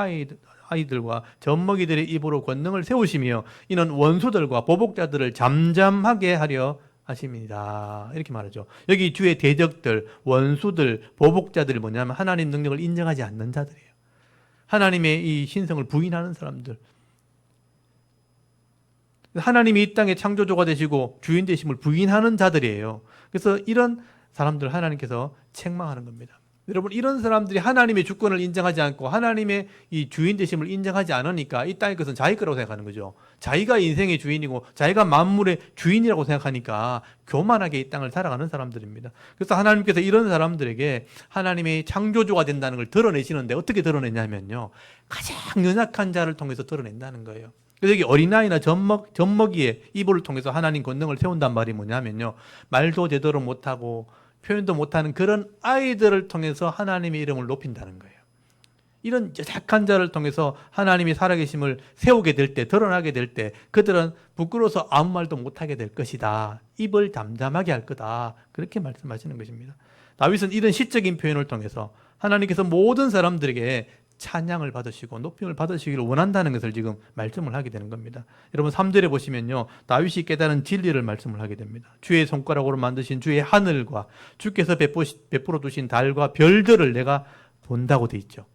아이들과 젖먹이들의 입으로 권능을 세우시며 이는 원수들과 보복자들을 잠잠하게 하려 하십니다. 이렇게 말하죠. 여기 주의 대적들, 원수들, 보복자들이 뭐냐면 하나님 능력을 인정하지 않는 자들이에요. 하나님의 이 신성을 부인하는 사람들. 하나님이 이 땅의 창조주가 되시고 주인 되심을 부인하는 자들이에요. 그래서 이런 사람들 하나님께서 책망하는 겁니다. 여러분, 이런 사람들이 하나님의 주권을 인정하지 않고 하나님의 이 주인 되심을 인정하지 않으니까 이 땅의 것은 자기 거라고 생각하는 거죠. 자기가 인생의 주인이고 자기가 만물의 주인이라고 생각하니까 교만하게 이 땅을 살아가는 사람들입니다. 그래서 하나님께서 이런 사람들에게 하나님의 창조주가 된다는 걸 드러내시는데, 어떻게 드러내냐면요, 가장 연약한 자를 통해서 드러낸다는 거예요. 그래서 여기 어린아이나 젖먹이의 입을 통해서 하나님 권능을 세운단 말이 뭐냐면요, 말도 제대로 못하고 표현도 못하는 그런 아이들을 통해서 하나님의 이름을 높인다는 거예요. 이런 연약한 자를 통해서 하나님이 살아계심을 세우게 될 때, 드러나게 될 때 그들은 부끄러워서 아무 말도 못하게 될 것이다. 입을 잠잠하게 할 거다. 그렇게 말씀하시는 것입니다. 다윗은 이런 시적인 표현을 통해서 하나님께서 모든 사람들에게 찬양을 받으시고 높임을 받으시기를 원한다는 것을 지금 말씀을 하게 되는 겁니다. 여러분 3절에 보시면요, 다윗이 깨달은 진리를 말씀을 하게 됩니다. 주의 손가락으로 만드신 주의 하늘과 주께서 베풀어 두신 달과 별들을 내가 본다고 돼 있죠.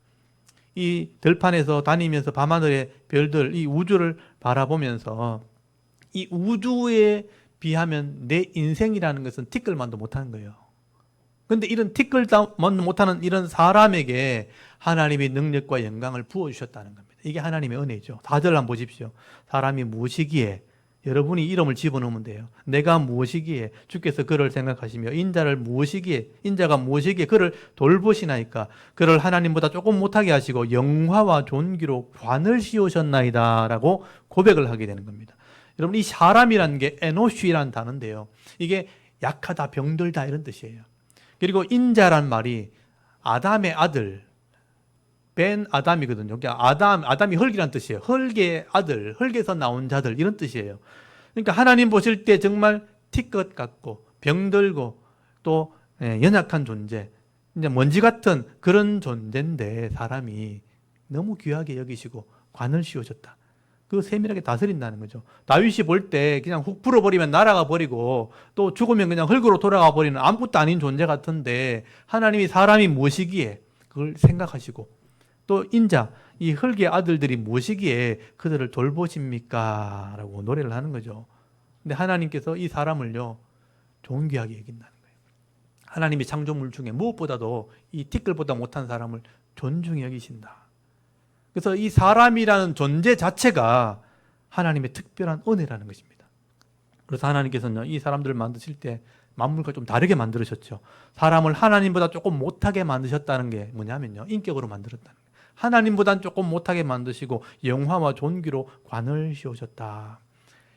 이 들판에서 다니면서 밤하늘의 별들, 이 우주를 바라보면서 이 우주에 비하면 내 인생이라는 것은 티끌만도 못하는 거예요. 그런데 이런 티끌만도 못하는 이런 사람에게 하나님의 능력과 영광을 부어주셨다는 겁니다. 이게 하나님의 은혜죠. 4절 한번 보십시오. 사람이 무엇이기에, 여러분이 이름을 집어넣으면 돼요. 내가 무엇이기에 주께서 그를 생각하시며 인자가 무엇이기에 그를 돌보시나이까. 그를 하나님보다 조금 못하게 하시고 영화와 존귀로 관을 씌우셨나이다 라고 고백을 하게 되는 겁니다. 여러분, 이 사람이라는 게 에노쉬라는 단어인데요, 이게 약하다, 병들다 이런 뜻이에요. 그리고 인자란 말이 아담의 아들, 벤 아담이거든요. 아담이 흙이란 뜻이에요. 흙의 아들, 흙에서 나온 자들 이런 뜻이에요. 그러니까 하나님 보실 때 정말 티끌 같고 병들고 또 연약한 존재, 이제 먼지 같은 그런 존재인데 사람이 너무 귀하게 여기시고 관을 씌우셨다. 그 세밀하게 다스린다는 거죠. 다윗이 볼 때 그냥 훅 불어버리면 날아가 버리고 또 죽으면 그냥 흙으로 돌아가 버리는 아무것도 아닌 존재 같은데, 하나님이 사람이 무엇이기에 그걸 생각하시고, 또 인자, 이 흙의 아들들이 무엇이기에 그들을 돌보십니까? 라고 노래를 하는 거죠. 근데 하나님께서 이 사람을요, 존귀하게 여긴다는 거예요. 하나님의 창조물 중에 무엇보다도 이 티끌보다 못한 사람을 존중히 여기신다. 그래서 이 사람이라는 존재 자체가 하나님의 특별한 은혜라는 것입니다. 그래서 하나님께서는 이 사람들을 만드실 때 만물과 좀 다르게 만들으셨죠. 사람을 하나님보다 조금 못하게 만드셨다는 게 뭐냐면요, 인격으로 만들었다는 거예요. 하나님보다는 조금 못하게 만드시고 영화와 존귀로 관을 씌우셨다.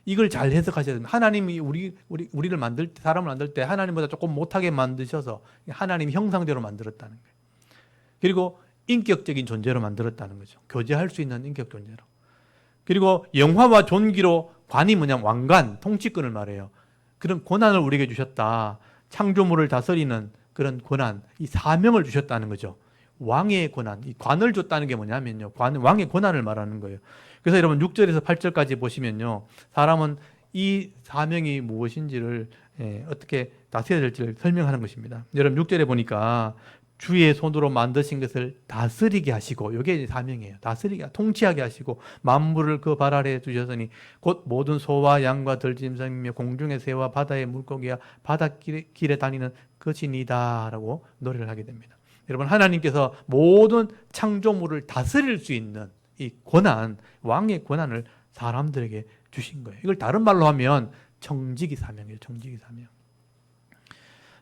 이걸 잘 해석하셔야 됩니다. 하나님이 우리를 만들 때, 사람을 만들 때 하나님보다 조금 못하게 만드셔서 하나님 형상대로 만들었다는 거예요. 그리고 인격적인 존재로 만들었다는 거죠. 교제할 수 있는 인격 존재로. 그리고 영화와 존귀로, 관이 뭐냐면 왕관, 통치권을 말해요. 그런 권한을 우리에게 주셨다. 창조물을 다스리는 그런 권한, 이 사명을 주셨다는 거죠. 왕의 권한, 이 관을 줬다는 게 뭐냐면요, 왕의 권한을 말하는 거예요. 그래서 여러분 6절에서 8절까지 보시면요, 사람은 이 사명이 무엇인지를 어떻게 다스려야 될지를 설명하는 것입니다. 여러분 6절에 보니까 주의 손으로 만드신 것을 다스리게 하시고, 이게 사명이에요. 다스리게, 통치하게 하시고, 만물을 그 발 아래에 두셨으니 곧 모든 소와 양과 들짐승이며 공중의 새와 바다의 물고기와 바닷길에 다니는 것이니이다 라고 노래를 하게 됩니다. 여러분, 하나님께서 모든 창조물을 다스릴 수 있는 이 권한, 왕의 권한을 사람들에게 주신 거예요. 이걸 다른 말로 하면 청지기 사명이에요. 청지기 사명.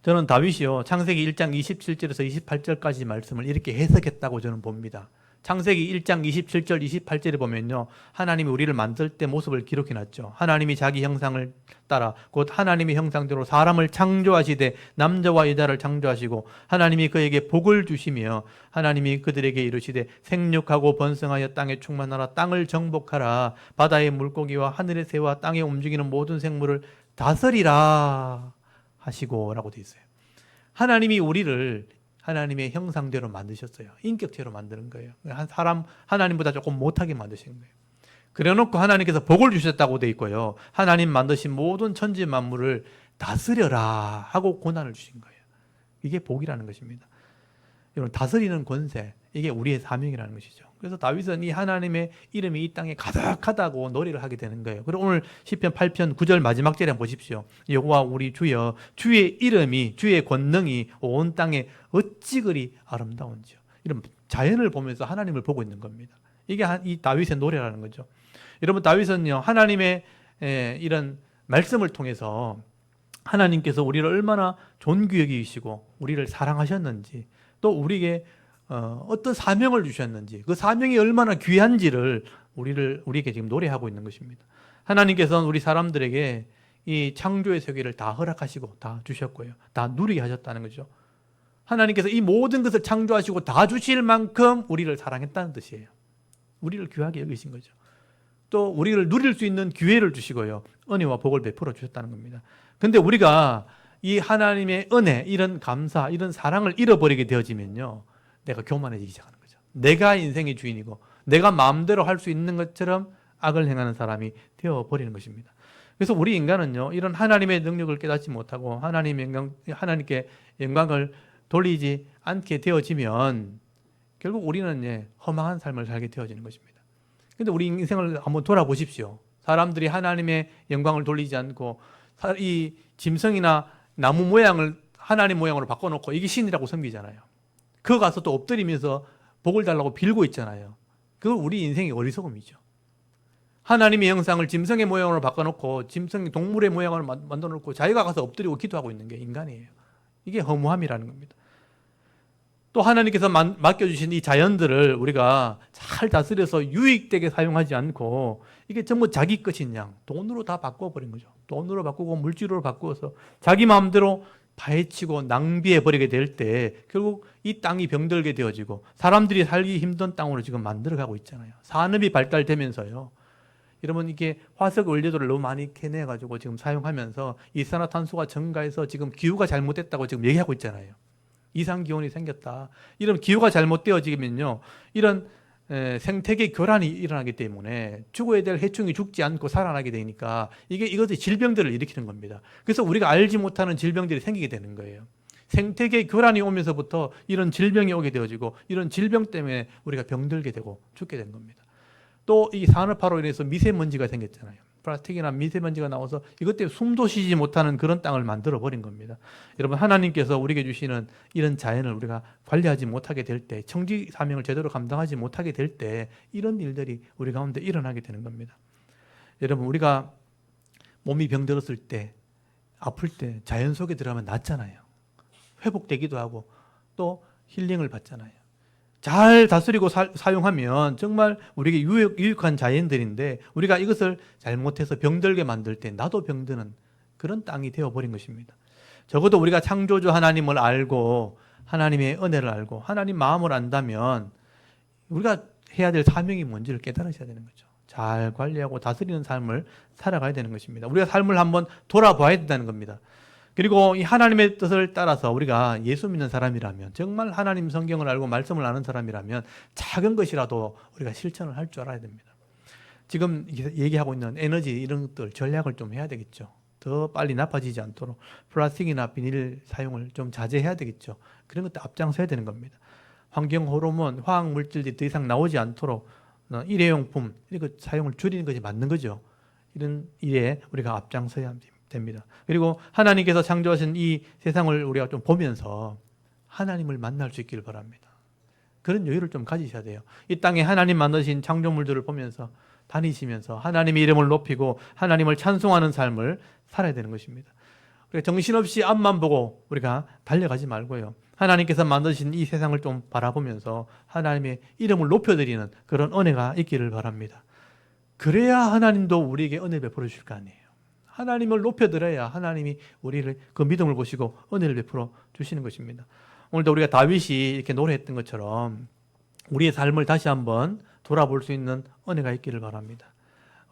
저는 다윗이요, 창세기 1장 27절에서 28절까지 말씀을 이렇게 해석했다고 저는 봅니다. 창세기 1장 27절 28절에 보면요, 하나님이 우리를 만들 때 모습을 기록해 놨죠. 하나님이 자기 형상을 따라 곧 하나님의 형상대로 사람을 창조하시되 남자와 여자를 창조하시고 하나님이 그에게 복을 주시며 하나님이 그들에게 이르시되 생육하고 번성하여 땅에 충만하라, 땅을 정복하라, 바다의 물고기와 하늘의 새와 땅에 움직이는 모든 생물을 다스리라 하시고 라고 되어 있어요. 하나님이 우리를 하나님의 형상대로 만드셨어요. 인격체로 만드는 거예요. 사람 하나님보다 조금 못하게 만드신 거예요. 그래놓고 하나님께서 복을 주셨다고 되어 있고요, 하나님 만드신 모든 천지 만물을 다스려라 하고 권한을 주신 거예요. 이게 복이라는 것입니다. 여러분, 다스리는 권세, 이게 우리의 사명이라는 것이죠. 그래서 다윗은 이 하나님의 이름이 이 땅에 가득하다고 노래를 하게 되는 거예요. 그리고 오늘 시편 8편 9절 마지막 절에 보십시오. 여호와 우리 주여, 주의 이름이, 주의 권능이 온 땅에 어찌 그리 아름다운지요. 이런 자연을 보면서 하나님을 보고 있는 겁니다. 이게 이 다윗의 노래라는 거죠. 여러분, 다윗은요, 하나님의 이런 말씀을 통해서 하나님께서 우리를 얼마나 존귀 여기시고 우리를 사랑하셨는지, 또 우리에게 어떤 사명을 주셨는지, 그 사명이 얼마나 귀한지를 우리에게 지금 노래하고 있는 것입니다. 하나님께서는 우리 사람들에게 이 창조의 세계를 다 허락하시고 다 주셨고요, 다 누리게 하셨다는 거죠. 하나님께서 이 모든 것을 창조하시고 다 주실 만큼 우리를 사랑했다는 뜻이에요. 우리를 귀하게 여기신 거죠. 또 우리를 누릴 수 있는 기회를 주시고요, 은혜와 복을 베풀어 주셨다는 겁니다. 근데 우리가 이 하나님의 은혜, 이런 감사, 이런 사랑을 잃어버리게 되어지면요, 내가 교만해지기 시작하는 거죠. 내가 인생의 주인이고 내가 마음대로 할 수 있는 것처럼 악을 행하는 사람이 되어버리는 것입니다. 그래서 우리 인간은요, 이런 하나님의 능력을 깨닫지 못하고 하나님께 영광을 돌리지 않게 되어지면 결국 우리는 허망한 삶을 살게 되어지는 것입니다. 그런데 우리 인생을 한번 돌아보십시오. 사람들이 하나님의 영광을 돌리지 않고 이 짐승이나 나무 모양을 하나님 모양으로 바꿔놓고 이게 신이라고 섬기잖아요. 그거 가서 또 엎드리면서 복을 달라고 빌고 있잖아요. 그거 우리 인생의 어리석음이죠. 하나님의 형상을 짐승의 모양으로 바꿔놓고 짐승 동물의 모양을 만들어놓고 자기가 가서 엎드리고 기도하고 있는 게 인간이에요. 이게 허무함이라는 겁니다. 또 하나님께서 맡겨주신 이 자연들을 우리가 잘 다스려서 유익되게 사용하지 않고 이게 전부 자기 것인 양 돈으로 다 바꿔버린 거죠. 돈으로 바꾸고 물질로 바꾸어서 자기 마음대로 파헤치고 낭비해버리게 될 때 결국 이 땅이 병들게 되어지고 사람들이 살기 힘든 땅으로 지금 만들어가고 있잖아요. 산업이 발달되면서요, 여러분, 이게 화석 원료들을 너무 많이 캐내가지고 지금 사용하면서 이산화탄소가 증가해서 지금 기후가 잘못됐다고 지금 얘기하고 있잖아요. 이상기온이 생겼다. 이런 기후가 잘못되어지면요, 이런 생태계 교란이 일어나기 때문에 죽어야 될 해충이 죽지 않고 살아나게 되니까 이것이 질병들을 일으키는 겁니다. 그래서 우리가 알지 못하는 질병들이 생기게 되는 거예요. 생태계 교란이 오면서부터 이런 질병이 오게 되어지고 이런 질병 때문에 우리가 병들게 되고 죽게 된 겁니다. 또 이 산업화로 인해서 미세먼지가 생겼잖아요. 플라스틱이나 미세먼지가 나와서 이것 때문에 숨도 쉬지 못하는 그런 땅을 만들어 버린 겁니다. 여러분, 하나님께서 우리에게 주시는 이런 자연을 우리가 관리하지 못하게 될 때, 청지 사명을 제대로 감당하지 못하게 될 때 이런 일들이 우리 가운데 일어나게 되는 겁니다. 여러분, 우리가 몸이 병들었을 때, 아플 때 자연 속에 들어가면 낫잖아요. 회복되기도 하고 또 힐링을 받잖아요. 잘 다스리고 사용하면 정말 우리에게 유익한 자연들인데 우리가 이것을 잘못해서 병들게 만들 때 나도 병드는 그런 땅이 되어버린 것입니다. 적어도 우리가 창조주 하나님을 알고 하나님의 은혜를 알고 하나님 마음을 안다면 우리가 해야 될 사명이 뭔지를 깨달으셔야 되는 거죠. 잘 관리하고 다스리는 삶을 살아가야 되는 것입니다. 우리가 삶을 한번 돌아봐야 된다는 겁니다. 그리고 이 하나님의 뜻을 따라서 우리가 예수 믿는 사람이라면, 정말 하나님 성경을 알고 말씀을 아는 사람이라면 작은 것이라도 우리가 실천을 할 줄 알아야 됩니다. 지금 얘기하고 있는 에너지 이런 것들 전략을 좀 해야 되겠죠. 더 빨리 나빠지지 않도록 플라스틱이나 비닐 사용을 좀 자제해야 되겠죠. 그런 것도 앞장서야 되는 겁니다. 환경 호르몬, 화학 물질들이 더 이상 나오지 않도록 일회용품 이런 것 사용을 줄이는 것이 맞는 거죠. 이런 일에 우리가 앞장서야 됩니다. 그리고 하나님께서 창조하신 이 세상을 우리가 좀 보면서 하나님을 만날 수 있기를 바랍니다. 그런 여유를 좀 가지셔야 돼요. 이 땅에 하나님 만드신 창조물들을 보면서 다니시면서 하나님의 이름을 높이고 하나님을 찬송하는 삶을 살아야 되는 것입니다. 우리가 정신없이 앞만 보고 우리가 달려가지 말고요. 하나님께서 만드신 이 세상을 좀 바라보면서 하나님의 이름을 높여드리는 그런 은혜가 있기를 바랍니다. 그래야 하나님도 우리에게 은혜 베풀어 주실 거 아니에요. 하나님을 높여드려야 하나님이 우리를 그 믿음을 보시고 은혜를 베풀어 주시는 것입니다. 오늘도 우리가 다윗이 이렇게 노래했던 것처럼 우리의 삶을 다시 한번 돌아볼 수 있는 은혜가 있기를 바랍니다.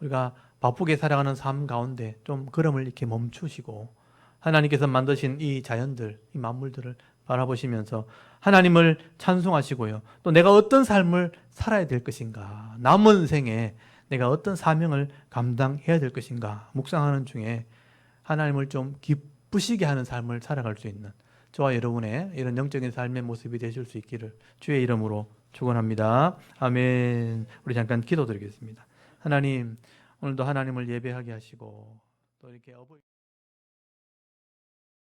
우리가 바쁘게 살아가는 삶 가운데 좀 걸음을 이렇게 멈추시고 하나님께서 만드신 이 자연들, 이 만물들을 바라보시면서 하나님을 찬송하시고요. 또 내가 어떤 삶을 살아야 될 것인가, 남은 생에 내가 어떤 사명을 감당해야 될 것인가 묵상하는 중에 하나님을 좀 기쁘시게 하는 삶을 살아갈 수 있는 저와 여러분의 이런 영적인 삶의 모습이 되실 수 있기를 주의 이름으로 축원합니다. 아멘. 우리 잠깐 기도드리겠습니다. 하나님, 오늘도 하나님을 예배하게 하시고 또 이렇게